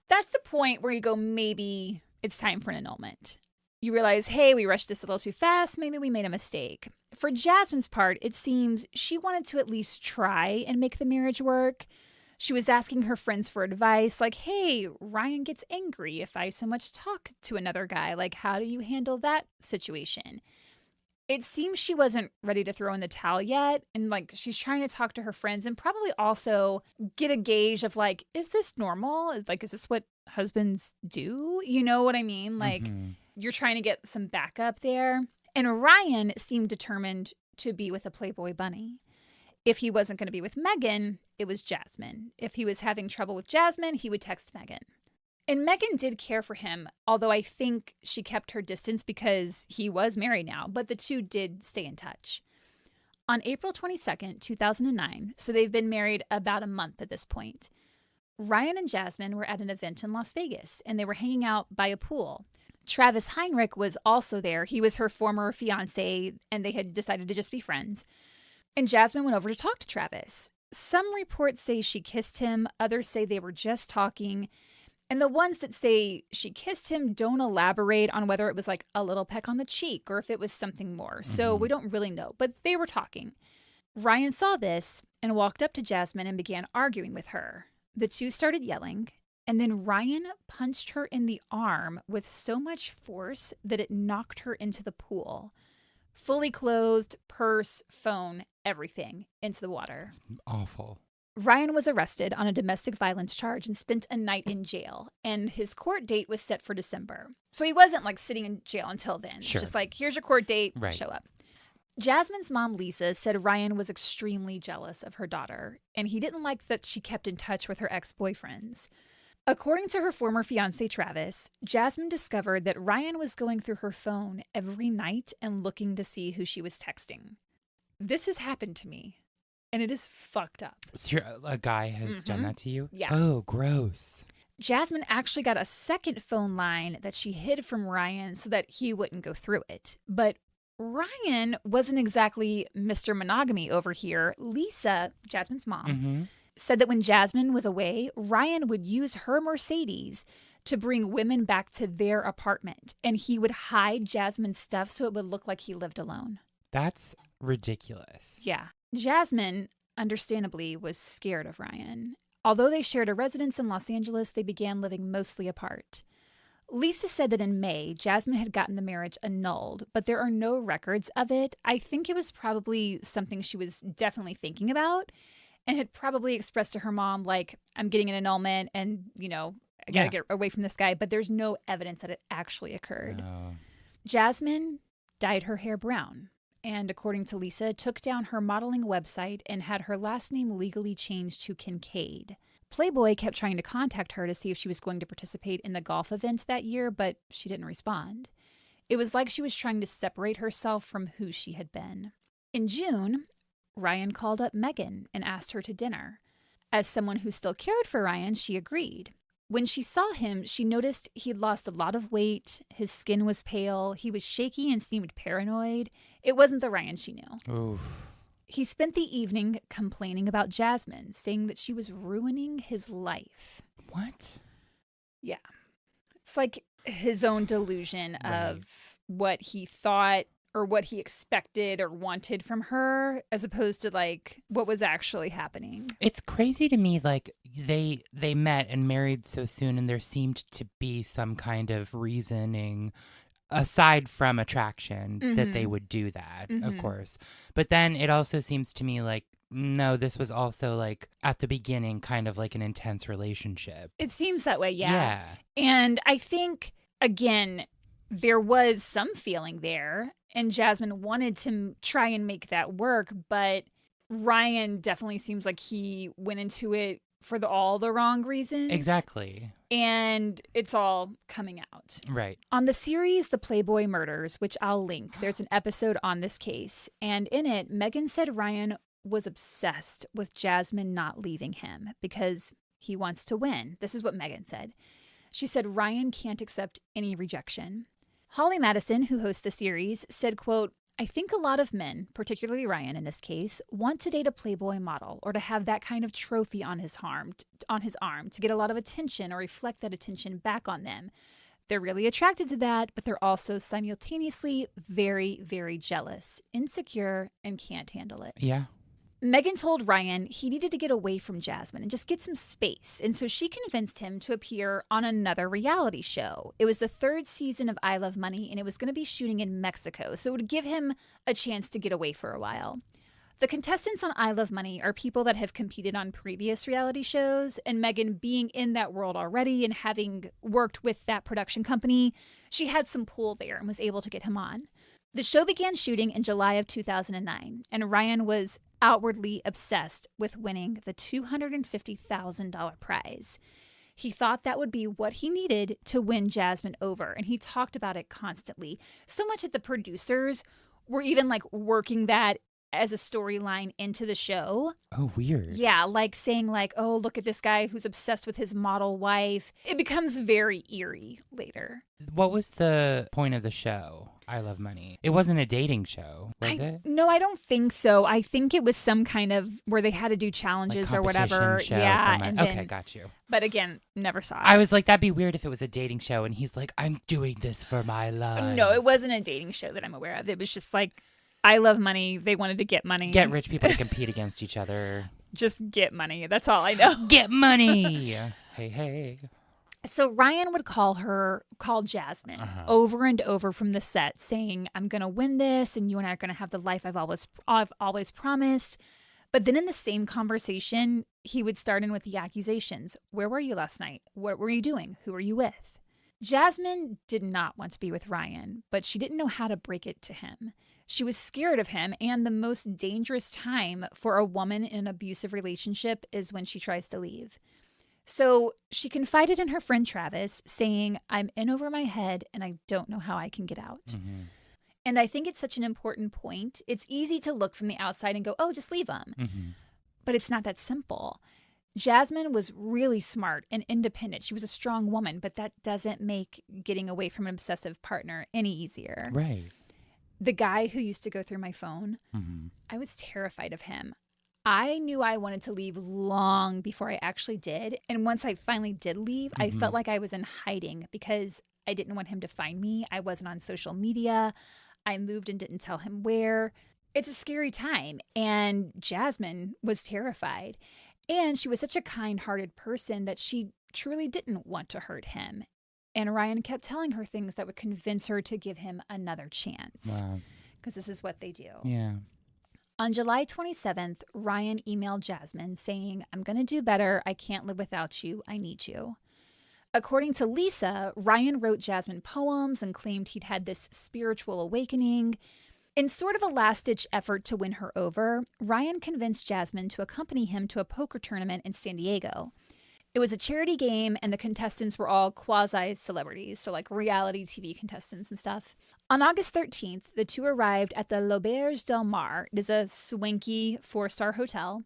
That's the point where you go, maybe it's time for an annulment. you realize, hey, we rushed this a little too fast. Maybe we made a mistake. For Jasmine's part, it seems she wanted to at least try and make the marriage work. She was asking her friends for advice, like, hey, Ryan gets angry if I so much talk to another guy. Like, how do you handle that situation? It seems she wasn't ready to throw in the towel yet. And like, she's trying to talk to her friends and probably also get a gauge of like, is this normal? Like, is this what husbands do? You know what I mean? Like, you're trying to get some backup there. And Ryan seemed determined to be with a Playboy bunny. If he wasn't going to be with Megan, it was Jasmine. If he was having trouble with Jasmine, he would text Megan. And Megan did care for him, although I think she kept her distance because he was married now, but the two did stay in touch. On April 22nd, 2009, so they've been married about a month at this point, Ryan and Jasmine were at an event in Las Vegas, and they were hanging out by a pool. Travis Heinrich was also there. He was her former fiance, and they had decided to just be friends. And Jasmine went over to talk to Travis. Some reports say she kissed him. Others say they were just talking. And the ones that say she kissed him don't elaborate on whether it was like a little peck on the cheek or if it was something more. So we don't really know, but they were talking. Ryan saw this and walked up to Jasmine and began arguing with her. The two started yelling, and then Ryan punched her in the arm with so much force that it knocked her into the pool. Fully clothed, purse, phone, everything into the water. It's awful. Ryan was arrested on a domestic violence charge and spent a night in jail, and his court date was set for December. So he wasn't like sitting in jail until then. Sure. Just like, here's your court date, Right. Show up. Jasmine's mom, Lisa, said Ryan was extremely jealous of her daughter, and he didn't like that she kept in touch with her ex-boyfriends. According to her former fiancé, Travis, Jasmine discovered that Ryan was going through her phone every night and looking to see who she was texting. This has happened to me. And it is fucked up. So a guy has done that to you? Yeah. Oh, gross. Jasmine actually got a second phone line that she hid from Ryan so that he wouldn't go through it. But Ryan wasn't exactly Mr. Monogamy over here. Lisa, Jasmine's mom, said that when Jasmine was away, Ryan would use her Mercedes to bring women back to their apartment. And he would hide Jasmine's stuff so it would look like he lived alone. That's ridiculous. Yeah. Jasmine, understandably, was scared of Ryan. Although they shared a residence in Los Angeles, they began living mostly apart. Lisa said that in May, Jasmine had gotten the marriage annulled, but there are no records of it. I think it was probably something she was definitely thinking about and had probably expressed to her mom, like, I'm getting an annulment and, you know, I gotta get away from this guy. But there's no evidence that it actually occurred. Oh. Jasmine dyed her hair brown. And according to Lisa, took down her modeling website and had her last name legally changed to Kincaid. Playboy kept trying to contact her to see if she was going to participate in the golf event that year, but she didn't respond. It was like she was trying to separate herself from who she had been. In June, Ryan called up Megan and asked her to dinner. As someone who still cared for Ryan, she agreed. When she saw him, she noticed he'd lost a lot of weight, his skin was pale, he was shaky and seemed paranoid. It wasn't the Ryan she knew. Oof. He spent the evening complaining about Jasmine, saying that she was ruining his life. What? Yeah. It's like his own delusion of what he thought or what he expected or wanted from her, as opposed to like what was actually happening. It's crazy to me, like they met and married so soon, and there seemed to be some kind of reasoning aside from attraction that they would do that, of course. But then it also seems to me like, no, this was also like at the beginning kind of like an intense relationship. It seems that way, yeah. And I think, again, there was some feeling there, and Jasmine wanted to try and make that work, but Ryan definitely seems like he went into it for all the wrong reasons. Exactly. And it's all coming out. Right. On the series The Playboy Murders, which I'll link, there's an episode on this case. And in it, Megan said Ryan was obsessed with Jasmine not leaving him because he wants to win. This is what Megan said. She said Ryan can't accept any rejection. Holly Madison, who hosts the series, said, quote, I think a lot of men, particularly Ryan in this case, want to date a Playboy model or to have that kind of trophy on his arm to get a lot of attention or reflect that attention back on them. They're really attracted to that, but they're also simultaneously very, very jealous, insecure, and can't handle it. Yeah. Megan told Ryan he needed to get away from Jasmine and just get some space. And so she convinced him to appear on another reality show. It was the 3rd season of I Love Money, and it was going to be shooting in Mexico. So it would give him a chance to get away for a while. The contestants on I Love Money are people that have competed on previous reality shows, and Megan, being in that world already and having worked with that production company, she had some pull there and was able to get him on. The show began shooting in July of 2009, and Ryan was outwardly obsessed with winning the $250,000 prize. He thought that would be what he needed to win Jasmine over, and he talked about it constantly. So much that the producers were even like working that as a storyline into the show. Oh, weird. Yeah, like saying like, oh, look at this guy who's obsessed with his model wife. It becomes very eerie later. What was the point of the show, I Love Money? It wasn't a dating show, was it? No, I don't think so. I think it was some kind of where they had to do challenges Like or whatever. show Yeah. from And okay, then, got you. but again, never saw it. I was like, that'd be weird if it was a dating show and he's like, I'm doing this for my life. No, it wasn't a dating show that I'm aware of. It was just like, I love money. They wanted to get money. Get rich people to compete against each other. Just get money. That's all I know. Get money. Hey, hey. So Ryan would call Jasmine over and over from the set saying, I'm going to win this and you and I are going to have the life I've always promised. But then in the same conversation, he would start in with the accusations. Where were you last night? What were you doing? Who were you with? Jasmine did not want to be with Ryan, but she didn't know how to break it to him. She was scared of him, and the most dangerous time for a woman in an abusive relationship is when she tries to leave. So she confided in her friend Travis, saying, I'm in over my head and I don't know how I can get out. Mm-hmm. And I think it's such an important point. It's easy to look from the outside and go, oh, just leave him. Mm-hmm. But it's not that simple. Jasmine was really smart and independent. She was a strong woman, but that doesn't make getting away from an obsessive partner any easier. Right. The guy who used to go through my phone, I was terrified of him. I knew I wanted to leave long before I actually did. And once I finally did leave, I felt like I was in hiding because I didn't want him to find me. I wasn't on social media. I moved and didn't tell him where. It's a scary time. And Jasmine was terrified. And she was such a kind-hearted person that she truly didn't want to hurt him. And Ryan kept telling her things that would convince her to give him another chance. Wow. Because this is what they do. Yeah. On July 27th, Ryan emailed Jasmine saying, I'm going to do better. I can't live without you. I need you. According to Lisa, Ryan wrote Jasmine poems and claimed he'd had this spiritual awakening. In sort of a last-ditch effort to win her over, Ryan convinced Jasmine to accompany him to a poker tournament in San Diego. It was a charity game, and the contestants were all quasi-celebrities, so like reality TV contestants and stuff. On August 13th, the two arrived at the L'Auberge del Mar. It is a swanky 4-star hotel.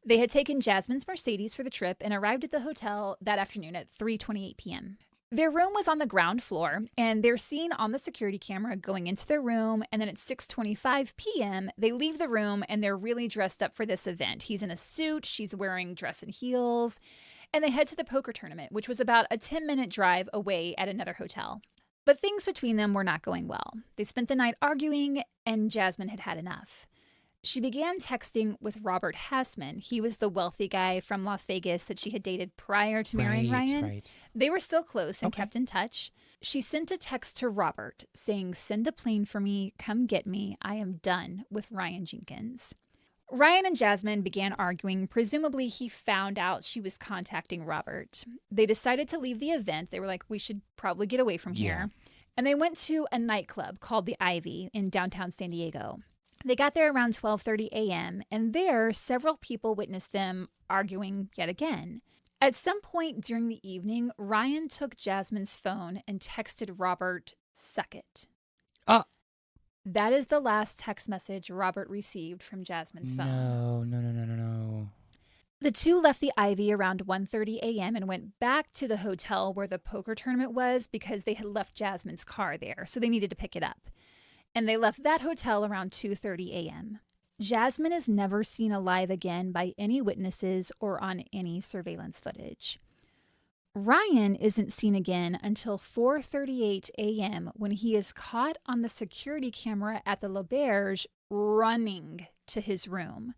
They had taken Jasmine's Mercedes for the trip and arrived at the hotel that afternoon at 3:28 p.m. Their room was on the ground floor, and they're seen on the security camera going into their room, and then at 6:25 p.m., they leave the room, and they're really dressed up for this event. He's in a suit, she's wearing dress and heels, and they head to the poker tournament, which was about a 10-minute drive away at another hotel. But things between them were not going well. They spent the night arguing, and Jasmine had had enough. She began texting with Robert Hassman. He was the wealthy guy from Las Vegas that she had dated prior to marrying Ryan. Right. They were still close and kept in touch. She sent a text to Robert saying, send a plane for me, come get me. I am done with Ryan Jenkins. Ryan and Jasmine began arguing. Presumably, he found out she was contacting Robert. They decided to leave the event. They were like, we should probably get away from here. And they went to a nightclub called the Ivy in downtown San Diego. They got there around 12:30 a.m., and there, several people witnessed them arguing yet again. At some point during the evening, Ryan took Jasmine's phone and texted Robert, suck it. That is the last text message Robert received from Jasmine's phone. No. The two left the Ivy around 1:30 a.m. and went back to the hotel where the poker tournament was because they had left Jasmine's car there, so they needed to pick it up. And they left that hotel around 2:30 a.m. Jasmine is never seen alive again by any witnesses or on any surveillance footage. Ryan isn't seen again until 4:38 a.m. when he is caught on the security camera at the L'Auberge running to his room.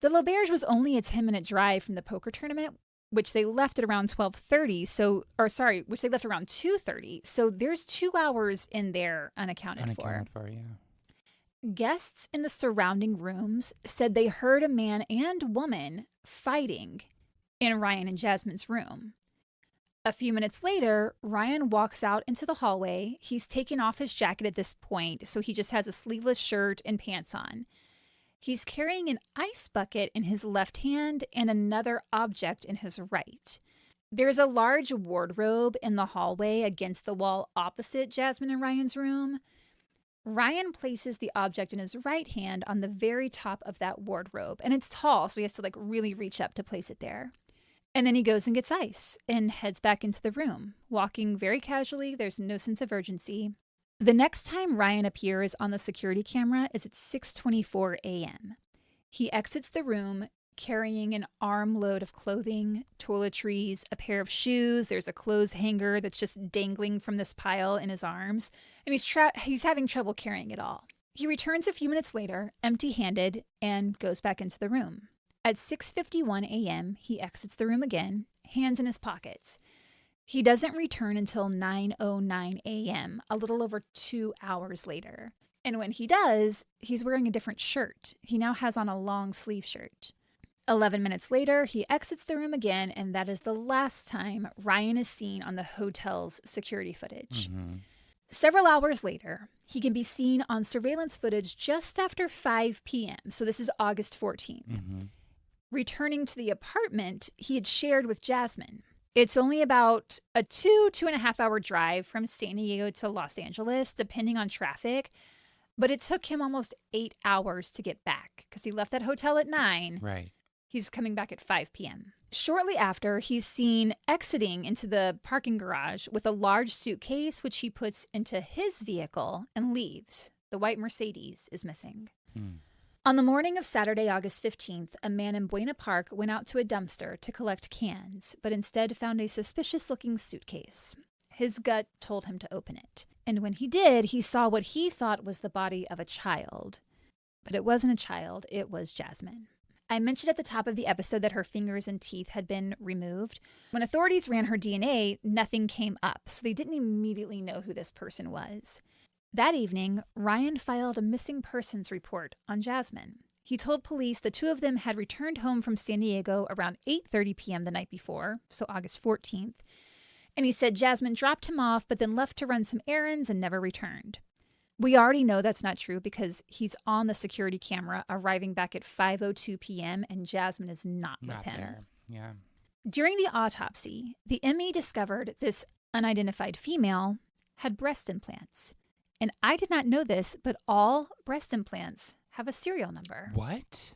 The L'Auberge was only a 10-minute drive from the poker tournament, which they left at around 12:30. Which they left around 2:30. So there's 2 hours in there unaccounted for. Yeah. Guests in the surrounding rooms said they heard a man and woman fighting in Ryan and Jasmine's room. A few minutes later, Ryan walks out into the hallway. He's taken off his jacket at this point, so he just has a sleeveless shirt and pants on. He's carrying an ice bucket in his left hand and another object in his right. There's a large wardrobe in the hallway against the wall opposite Jasmine and Ryan's room. Ryan places the object in his right hand on the very top of that wardrobe, and it's tall, so he has to really reach up to place it there. And then he goes and gets ice and heads back into the room, walking very casually. There's no sense of urgency. The next time Ryan appears on the security camera is at 6:24 a.m. He exits the room carrying an armload of clothing, toiletries, a pair of shoes. There's a clothes hanger that's just dangling from this pile in his arms, and he's having trouble carrying it all. He returns a few minutes later, empty-handed, and goes back into the room. At 6:51 a.m., he exits the room again, hands in his pockets. He doesn't return until 9:09 a.m., a little over 2 hours later. And when he does, he's wearing a different shirt. He now has on a long sleeve shirt. 11 minutes later, he exits the room again, and that is the last time Ryan is seen on the hotel's security footage. Mm-hmm. Several hours later, he can be seen on surveillance footage just after 5 p.m., so this is August 14th. Mm-hmm. Returning to the apartment he had shared with Jasmine. It's only about a 2.5 hour drive from San Diego to Los Angeles, depending on traffic. But it took him almost 8 hours to get back because he left that hotel at 9. Right. He's coming back at 5 p.m. Shortly after, he's seen exiting into the parking garage with a large suitcase, which he puts into his vehicle and leaves. The white Mercedes is missing. On the morning of Saturday, August 15th, a man in Buena Park went out to a dumpster to collect cans, but instead found a suspicious-looking suitcase. His gut told him to open it. And when he did, he saw what he thought was the body of a child. But it wasn't a child, it was Jasmine. I mentioned at the top of the episode that her fingers and teeth had been removed. When authorities ran her DNA, nothing came up, so they didn't immediately know who this person was. That evening, Ryan filed a missing persons report on Jasmine. He told police the two of them had returned home from San Diego around 8:30 p.m. the night before, so August 14th, and he said Jasmine dropped him off but then left to run some errands and never returned. We already know that's not true because he's on the security camera arriving back at 5:02 p.m. and Jasmine is not with him. There. Yeah. During the autopsy, the ME discovered this unidentified female had breast implants. And I did not know this, but all breast implants have a serial number. What?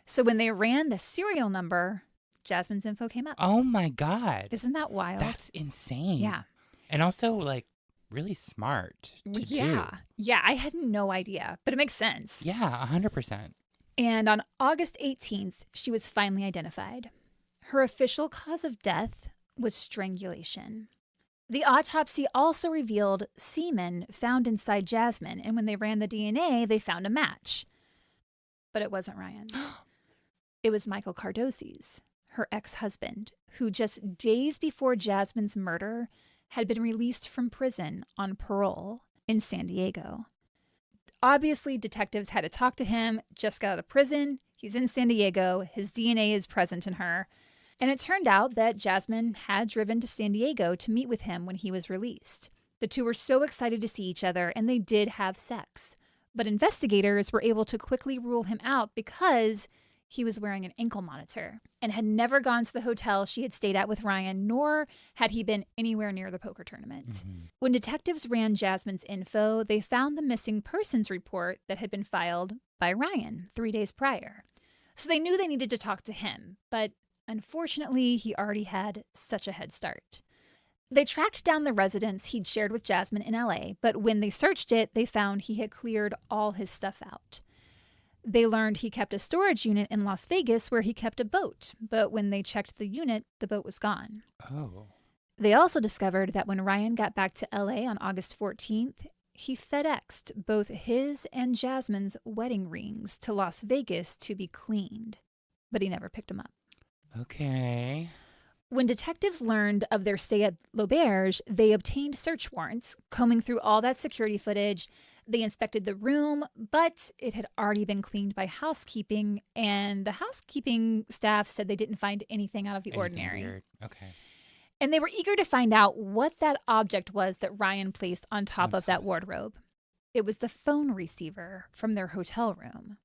So when they ran the serial number, Jasmine's info came up. Oh my God. Isn't that wild? That's insane. Yeah. And also really smart to do. Yeah, I had no idea, but it makes sense. Yeah, 100%. And on August 18th, she was finally identified. Her official cause of death was strangulation. The autopsy also revealed semen found inside Jasmine, and when they ran the DNA, they found a match. But it wasn't Ryan's. It was Michael Cardosi's, her ex-husband, who just days before Jasmine's murder had been released from prison on parole in San Diego. Obviously, detectives had to talk to him, just got out of prison. He's in San Diego. His DNA is present in her. And it turned out that Jasmine had driven to San Diego to meet with him when he was released. The two were so excited to see each other, and they did have sex. But investigators were able to quickly rule him out because he was wearing an ankle monitor and had never gone to the hotel she had stayed at with Ryan, nor had he been anywhere near the poker tournament. Mm-hmm. When detectives ran Jasmine's info, they found the missing persons report that had been filed by Ryan 3 days prior. So they knew they needed to talk to him, but unfortunately, he already had such a head start. They tracked down the residence he'd shared with Jasmine in LA, but when they searched it, they found he had cleared all his stuff out. They learned he kept a storage unit in Las Vegas where he kept a boat, but when they checked the unit, the boat was gone. Oh. They also discovered that when Ryan got back to LA on August 14th, he FedExed both his and Jasmine's wedding rings to Las Vegas to be cleaned, but he never picked them up. Okay. When detectives learned of their stay at L'Auberge, they obtained search warrants, combing through all that security footage. They inspected the room, but it had already been cleaned by housekeeping, and the housekeeping staff said they didn't find anything out of the ordinary. Weird. Okay. And they were eager to find out what that object was that Ryan placed on top of that wardrobe. It was the phone receiver from their hotel room.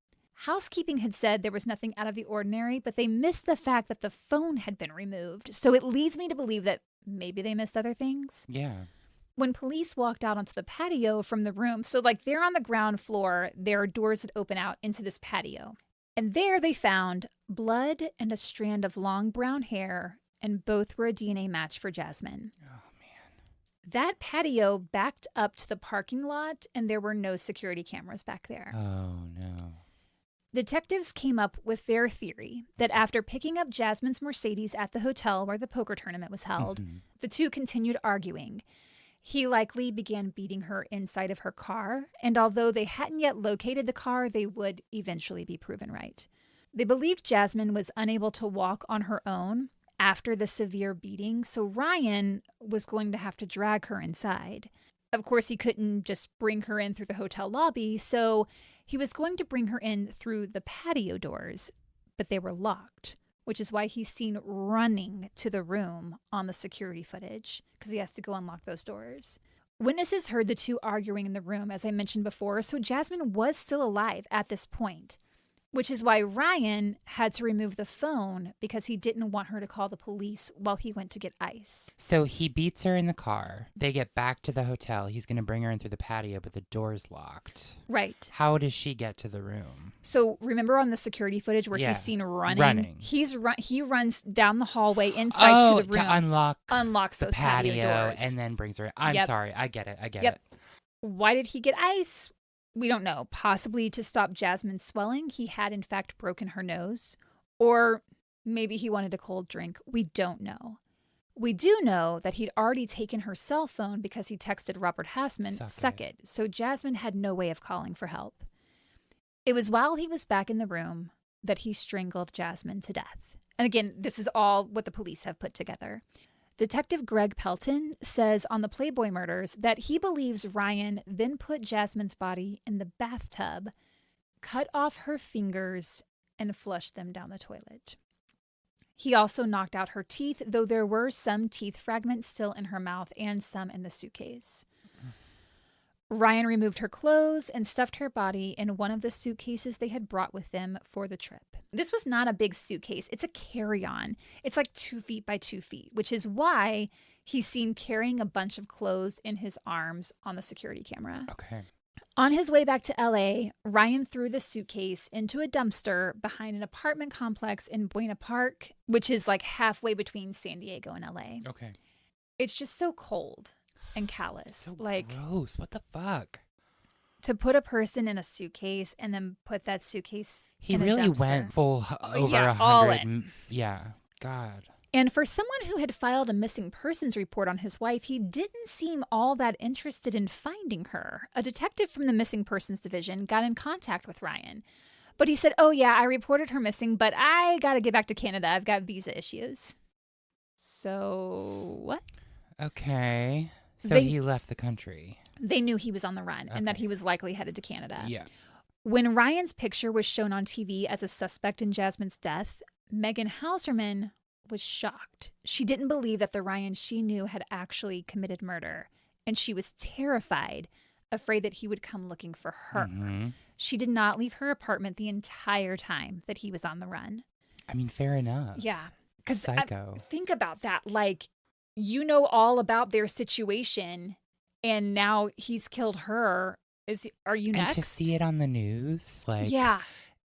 Housekeeping had said there was nothing out of the ordinary, but they missed the fact that the phone had been removed. So it leads me to believe that maybe they missed other things. Yeah. When police walked out onto the patio from the room, so like they're on the ground floor, there are doors that open out into this patio. And there they found blood and a strand of long brown hair, and both were a DNA match for Jasmine. Oh, man. That patio backed up to the parking lot, and there were no security cameras back there. Oh, no. Detectives came up with their theory that after picking up Jasmine's Mercedes at the hotel where the poker tournament was held, the two continued arguing. He likely began beating her inside of her car, and although they hadn't yet located the car, they would eventually be proven right. They believed Jasmine was unable to walk on her own after the severe beating, so Ryan was going to have to drag her inside. Of course, he couldn't just bring her in through the hotel lobby, so he was going to bring her in through the patio doors, but they were locked, which is why he's seen running to the room on the security footage, because he has to go unlock those doors. Witnesses heard the two arguing in the room, as I mentioned before, so Jasmine was still alive at this point, which is why Ryan had to remove the phone because he didn't want her to call the police while he went to get ice. So he beats her in the car. They get back to the hotel. He's going to bring her in through the patio, but the door's locked. Right. How does she get to the room? So remember on the security footage where he's seen running? He runs down the hallway inside to the room. To unlocks those patio doors. And then brings her in. I'm sorry. I get it. Yep. Why did he get ice? We don't know. Possibly to stop Jasmine's swelling. He had, in fact, broken her nose. Or maybe he wanted a cold drink. We don't know. We do know that he'd already taken her cell phone because he texted Robert Hassman, suck it. So Jasmine had no way of calling for help. It was while he was back in the room that he strangled Jasmine to death. And again, this is all what the police have put together. Detective Greg Pelton says on the Playboy murders that he believes Ryan then put Jasmine's body in the bathtub, cut off her fingers, and flushed them down the toilet. He also knocked out her teeth, though there were some teeth fragments still in her mouth and some in the suitcase. Ryan removed her clothes and stuffed her body in one of the suitcases they had brought with them for the trip. This was not a big suitcase. It's a carry-on. It's like 2 feet by 2 feet, which is why he's seen carrying a bunch of clothes in his arms on the security camera. Okay. On his way back to LA, Ryan threw the suitcase into a dumpster behind an apartment complex in Buena Park, which is like halfway between San Diego and LA. Okay. It's just so cold and callous. So like gross. What the fuck? To put a person in a suitcase and then put that suitcase in a dumpster. He really went full over 100. All in. Yeah. God. And for someone who had filed a missing persons report on his wife, he didn't seem all that interested in finding her. A detective from the Missing Persons Division got in contact with Ryan. But he said, oh yeah, I reported her missing, but I got to get back to Canada. I've got visa issues. So what? Okay. So he left the country. They knew he was on the run and that he was likely headed to Canada. Yeah. When Ryan's picture was shown on TV as a suspect in Jasmine's death, Megan Hauserman was shocked. She didn't believe that the Ryan she knew had actually committed murder, and she was terrified, afraid that he would come looking for her. Mm-hmm. She did not leave her apartment the entire time that he was on the run. I mean, fair enough. Yeah. Because psycho. Think about that. Like, you know all about their situation, and now he's killed her. Are you next? And to see it on the news, like, yeah,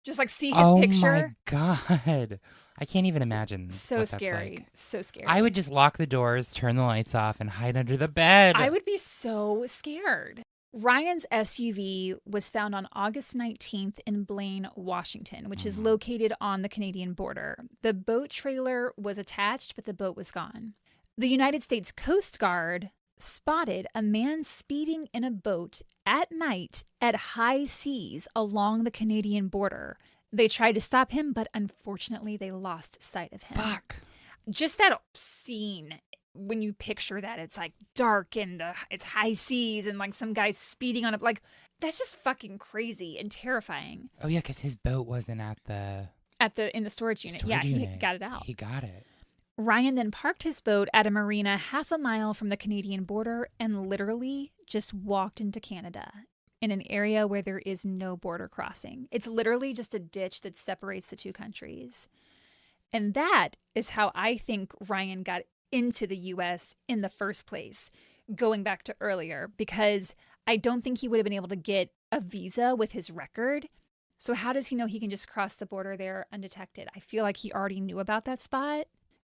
just like see his picture. Oh my God, I can't even imagine. So what scary, that's like. So scary. I would just lock the doors, turn the lights off, and hide under the bed. I would be so scared. Ryan's SUV was found on August 19th in Blaine, Washington, which is located on the Canadian border. The boat trailer was attached, but the boat was gone. The United States Coast Guard spotted a man speeding in a boat at night at high seas along the Canadian border. They tried to stop him, but unfortunately they lost sight of him. Fuck. Just that scene, when you picture that, it's like dark and it's high seas and like some guy's speeding on it. Like, that's just fucking crazy and terrifying. Oh, yeah, because his boat wasn't in the storage unit. storage He unit. got it out. He got it. Ryan then parked his boat at a marina half a mile from the Canadian border and literally just walked into Canada in an area where there is no border crossing. It's literally just a ditch that separates the two countries. And that is how I think Ryan got into the U.S. in the first place, going back to earlier, because I don't think he would have been able to get a visa with his record. So how does he know he can just cross the border there undetected? I feel like he already knew about that spot,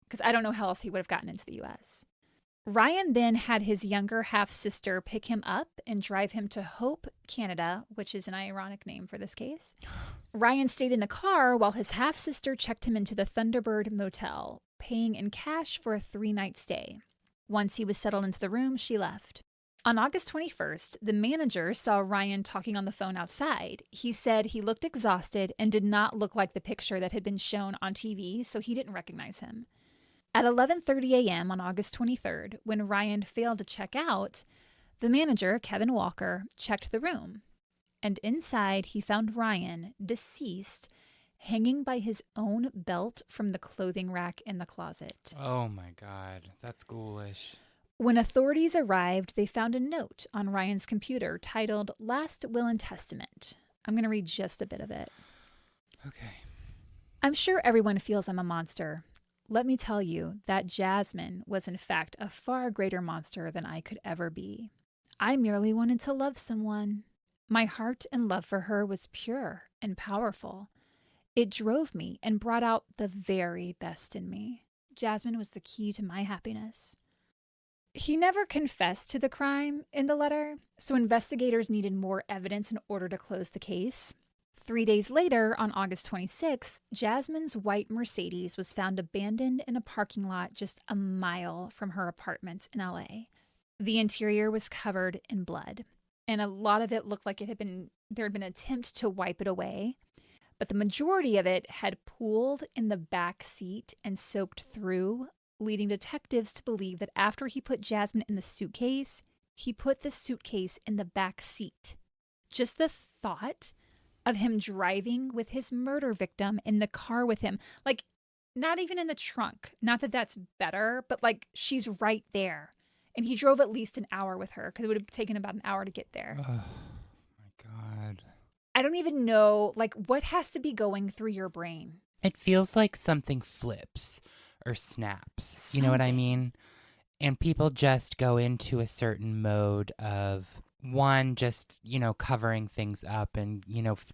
because I don't know how else he would have gotten into the U.S. Ryan then had his younger half-sister pick him up and drive him to Hope, Canada, which is an ironic name for this case. Ryan stayed in the car while his half-sister checked him into the Thunderbird Motel, paying in cash for a 3-night stay. Once he was settled into the room, she left. On August 21st, the manager saw Ryan talking on the phone outside. He said he looked exhausted and did not look like the picture that had been shown on TV, so he didn't recognize him. At 11:30 a.m. on August 23rd, when Ryan failed to check out, the manager, Kevin Walker, checked the room. And inside, he found Ryan, deceased, hanging by his own belt from the clothing rack in the closet. Oh, my God. That's ghoulish. When authorities arrived, they found a note on Ryan's computer titled Last Will and Testament. I'm going to read just a bit of it. Okay. I'm sure everyone feels I'm a monster. Let me tell you that Jasmine was in fact a far greater monster than I could ever be. I merely wanted to love someone. My heart and love for her was pure and powerful. It drove me and brought out the very best in me. Jasmine was the key to my happiness. He never confessed to the crime in the letter, so investigators needed more evidence in order to close the case. 3 days later, on August 26th, Jasmine's white Mercedes was found abandoned in a parking lot just a mile from her apartment in LA. The interior was covered in blood, and a lot of it looked like there had been an attempt to wipe it away, but the majority of it had pooled in the back seat and soaked through, leading detectives to believe that after he put Jasmine in the suitcase, he put the suitcase in the back seat. Just the thought of him driving with his murder victim in the car with him, like, not even in the trunk. Not that that's better, but like, she's right there. And he drove at least an hour with her because it would have taken about an hour to get there. Oh, my God. I don't even know, like, what has to be going through your brain? It feels like something flips or snaps. You know what I mean? And people just go into a certain mode of, one, just, covering things up and,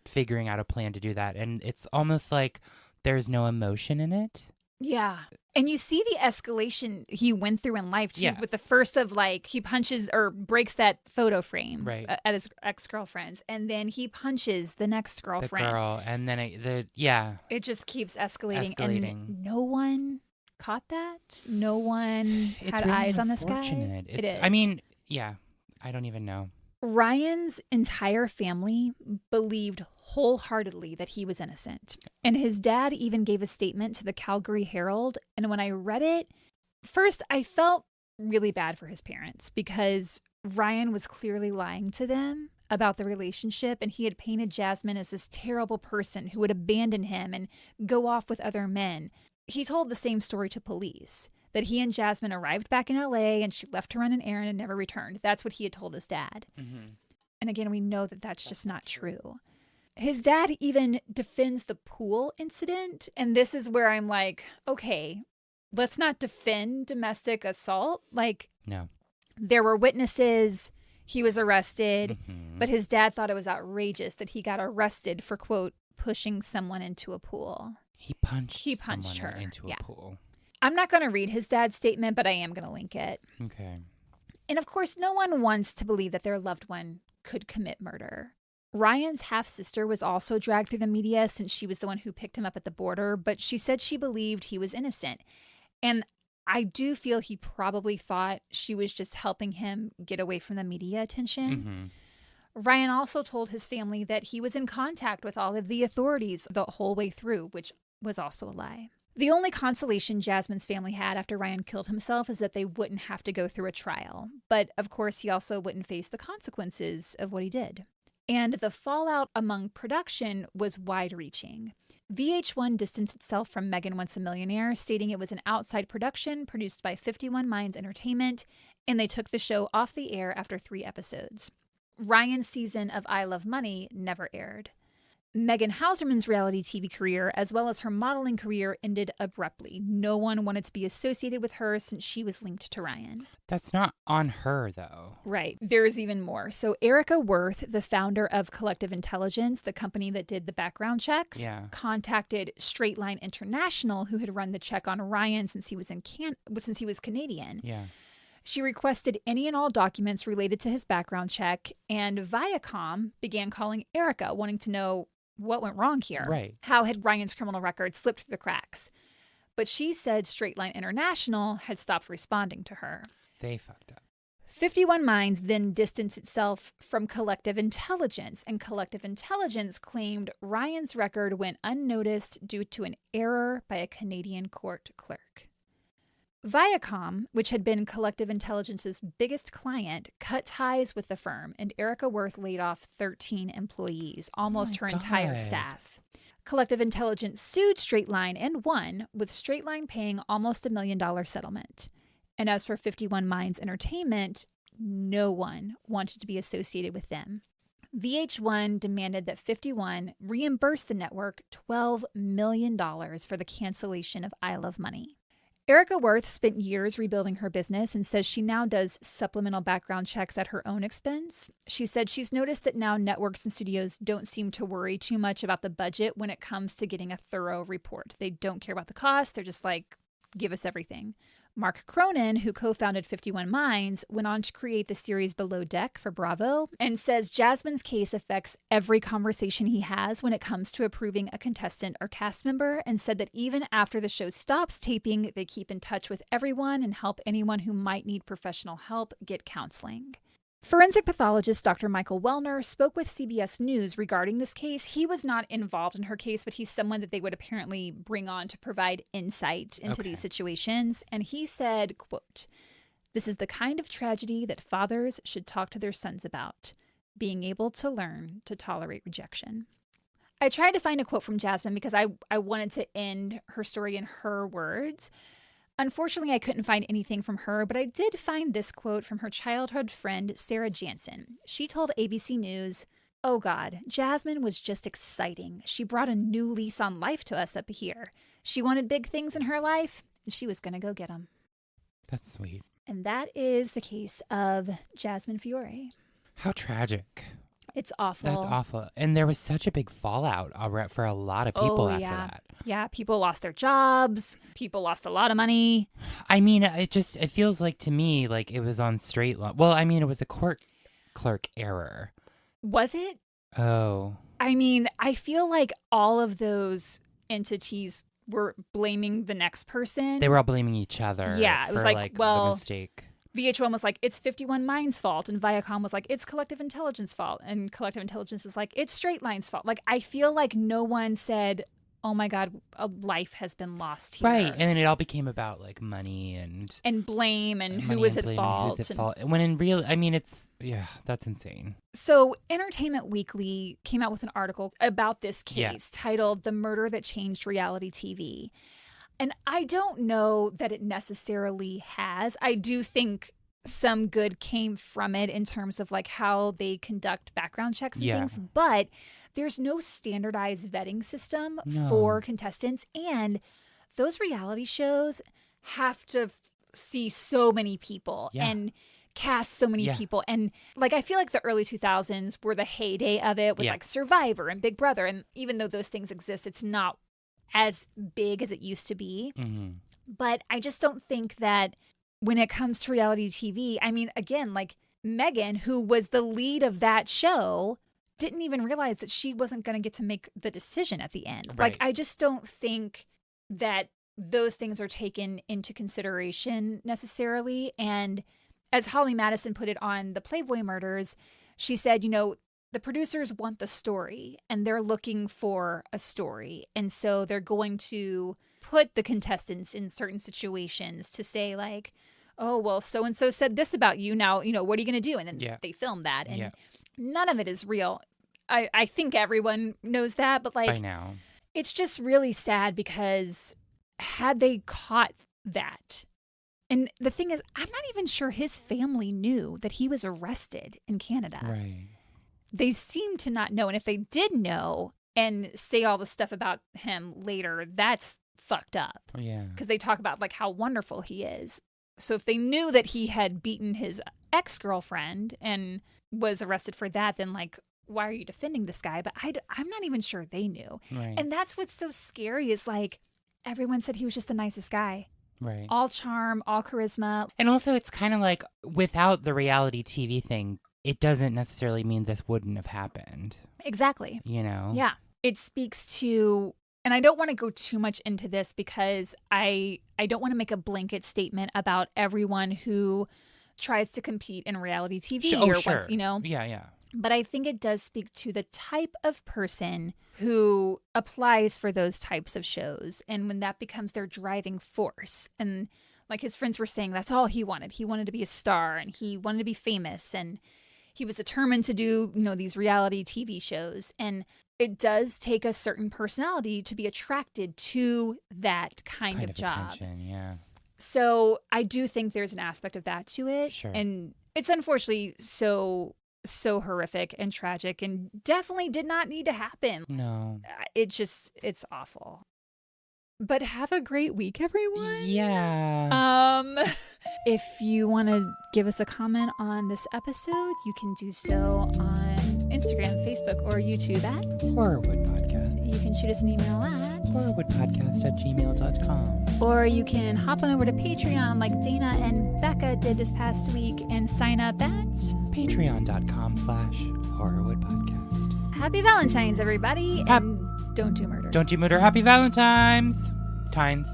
figuring out a plan to do that. And it's almost like there's no emotion in it. Yeah. And you see the escalation he went through in life, too, Yeah. with the first of, like, he punches or breaks that photo frame Right. at his ex-girlfriend's, and then he punches the next girlfriend. The girl, and then It just keeps escalating. And no one caught that. No one it's had really eyes on this guy. unfortunate. It is. I mean, yeah, I don't even know. Ryan's entire family believed wholeheartedly that he was innocent. And his dad even gave a statement to the Calgary Herald. And when I read it, first I felt really bad for his parents because Ryan was clearly lying to them about the relationship, and he had painted Jasmine as this terrible person who would abandon him and go off with other men. He told the same story to police, that he and Jasmine arrived back in LA and she left to run an errand and never returned. That's what he had told his dad. Mm-hmm. And again, we know that that's just not true. His dad even defends the pool incident. And this is where I'm like, okay, let's not defend domestic assault. Like, No. There were witnesses. He was arrested. Mm-hmm. But his dad thought it was outrageous that he got arrested for, quote, pushing someone into a pool. He punched punched someone her. into Yeah. a pool. I'm not going to read his dad's statement, but I am going to link it. Okay. And of course, no one wants to believe that their loved one could commit murder. Ryan's half-sister was also dragged through the media since she was the one who picked him up at the border, but she said she believed he was innocent. And I do feel he probably thought she was just helping him get away from the media attention. Ryan also told his family that he was in contact with all of the authorities the whole way through, which was also a lie. The only consolation Jasmine's family had after Ryan killed himself is that they wouldn't have to go through a trial. But of course, he also wouldn't face the consequences of what he did. And the fallout among production was wide-reaching. VH1 distanced itself from Megan Once a Millionaire, stating it was an outside production produced by 51 Minds Entertainment, and they took the show off the air after 3 episodes. Ryan's season of I Love Money never aired. Megan Hauserman's reality TV career, as well as her modeling career, ended abruptly. No one wanted to be associated with her since she was linked to Ryan. That's not on her, though. Right. There's even more. So Erica Worth, the founder of Collective Intelligence, the company that did the background checks, contacted Straight Line International, who had run the check on Ryan since he was Canadian. She requested any and all documents related to his background check, and Viacom began calling Erica, wanting to know what went wrong here. Right. How had Ryan's criminal record slipped through the cracks? But she said Straight Line International had stopped responding to her. They fucked up. 51 Minds then distanced itself from Collective Intelligence, and Collective Intelligence claimed Ryan's record went unnoticed due to an error by a Canadian court clerk. Viacom, which had been Collective Intelligence's biggest client, cut ties with the firm, and Erica Worth laid off 13 employees, almost her entire staff. Collective Intelligence sued Straight Line and won, with Straight Line paying almost $1 million settlement. And as for 51 Minds Entertainment, no one wanted to be associated with them. VH1 demanded that 51 reimburse the network $12 million for the cancellation of I Love Money. Erica Worth spent years rebuilding her business and says she now does supplemental background checks at her own expense. She said she's noticed that now networks and studios don't seem to worry too much about the budget when it comes to getting a thorough report. They don't care about the cost. They're just like, give us everything. Mark Cronin, who co-founded 51 Minds, went on to create the series Below Deck for Bravo and says Jasmine's case affects every conversation he has when it comes to approving a contestant or cast member, and said that even after the show stops taping, they keep in touch with everyone and help anyone who might need professional help get counseling. Forensic pathologist Dr. Michael Wellner spoke with CBS News regarding this case. He was not involved in her case, but he's someone that they would apparently bring on to provide insight into these situations. And he said, quote, "This is the kind of tragedy that fathers should talk to their sons about, being able to learn to tolerate rejection." I tried to find a quote from Jasmine because I wanted to end her story in her words. Unfortunately, I couldn't find anything from her, but I did find this quote from her childhood friend, Sarah Jansen. She told ABC News, "Oh God, Jasmine was just exciting. She brought a new lease on life to us up here. She wanted big things in her life, and she was going to go get them." That's sweet. And that is the case of Jasmine Fiore. How tragic. It's awful. That's awful. And there was such a big fallout for a lot of people after that. Yeah, people lost their jobs. People lost a lot of money. I mean, it feels like to me like it was on straight line. Well, I mean, it was a court clerk error. Was it? Oh. I mean, I feel like all of those entities were blaming the next person. They were all blaming each other. Yeah, it was for, well, the mistake. VH1 was like, it's 51 Minds' fault, and Viacom was like, it's Collective Intelligence fault, and Collective Intelligence is like, it's Straight Line's fault. Like, I feel like no one said, oh my God, a life has been lost here. Right, and then it all became about like money and blame and who was at fault. When in real, I mean, that's insane. So Entertainment Weekly came out with an article about this case titled "The Murder That Changed Reality TV." And I don't know that it necessarily has. I do think some good came from it in terms of like how they conduct background checks and things. But there's no standardized vetting system for contestants. And those reality shows have to see so many people and cast so many people. And like, I feel like the early 2000s were the heyday of it with like Survivor and Big Brother. And even though those things exist, it's not as big as it used to be. Mm-hmm. But I just don't think that when it comes to reality TV, I mean, again, like Megan, who was the lead of that show, didn't even realize that she wasn't going to get to make the decision at the end. Right. Like, I just don't think that those things are taken into consideration necessarily. And as Holly Madison put it on the Playboy murders, she said, you know, the producers want the story and they're looking for a story. And so they're going to put the contestants in certain situations to say like, oh, well, so-and-so said this about you. Now, you know, what are you going to do? And then they film that. And none of it is real. I think everyone knows that. But like, by now, it's just really sad because had they caught that, and the thing is, I'm not even sure his family knew that he was arrested in Canada. Right. They seem to not know. And if they did know and say all the stuff about him later, that's fucked up. Yeah. Because they talk about like how wonderful he is. So if they knew that he had beaten his ex-girlfriend and was arrested for that, then like, why are you defending this guy? But I'm not even sure they knew. Right. And that's what's so scary is like, everyone said he was just the nicest guy. Right. All charm, all charisma. And also it's kind of like without the reality TV thing, it doesn't necessarily mean this wouldn't have happened. Exactly. You know? Yeah. It speaks to, and I don't want to go too much into this because I don't want to make a blanket statement about everyone who tries to compete in reality TV Sure. wants, you know? Yeah. But I think it does speak to the type of person who applies for those types of shows. And when that becomes their driving force. And like his friends were saying, that's all he wanted. He wanted to be a star and he wanted to be famous. And he was determined to do, you know, these reality TV shows. And it does take a certain personality to be attracted to that kind of job. Attention, yeah. So I do think there's an aspect of that to it. Sure. And it's unfortunately so horrific and tragic and definitely did not need to happen. No. It's awful. But have a great week, everyone. Yeah. If you want to give us a comment on this episode, you can do so on Instagram, Facebook, or YouTube at Horrorwood Podcast. You can shoot us an email at horrorwoodpodcast@gmail.com. Or you can hop on over to Patreon like Dana and Becca did this past week and sign up at patreon.com/horrorwoodpodcast. Happy Valentine's, everybody. And don't do murder. Don't do murder. Happy Valentine's. Tines.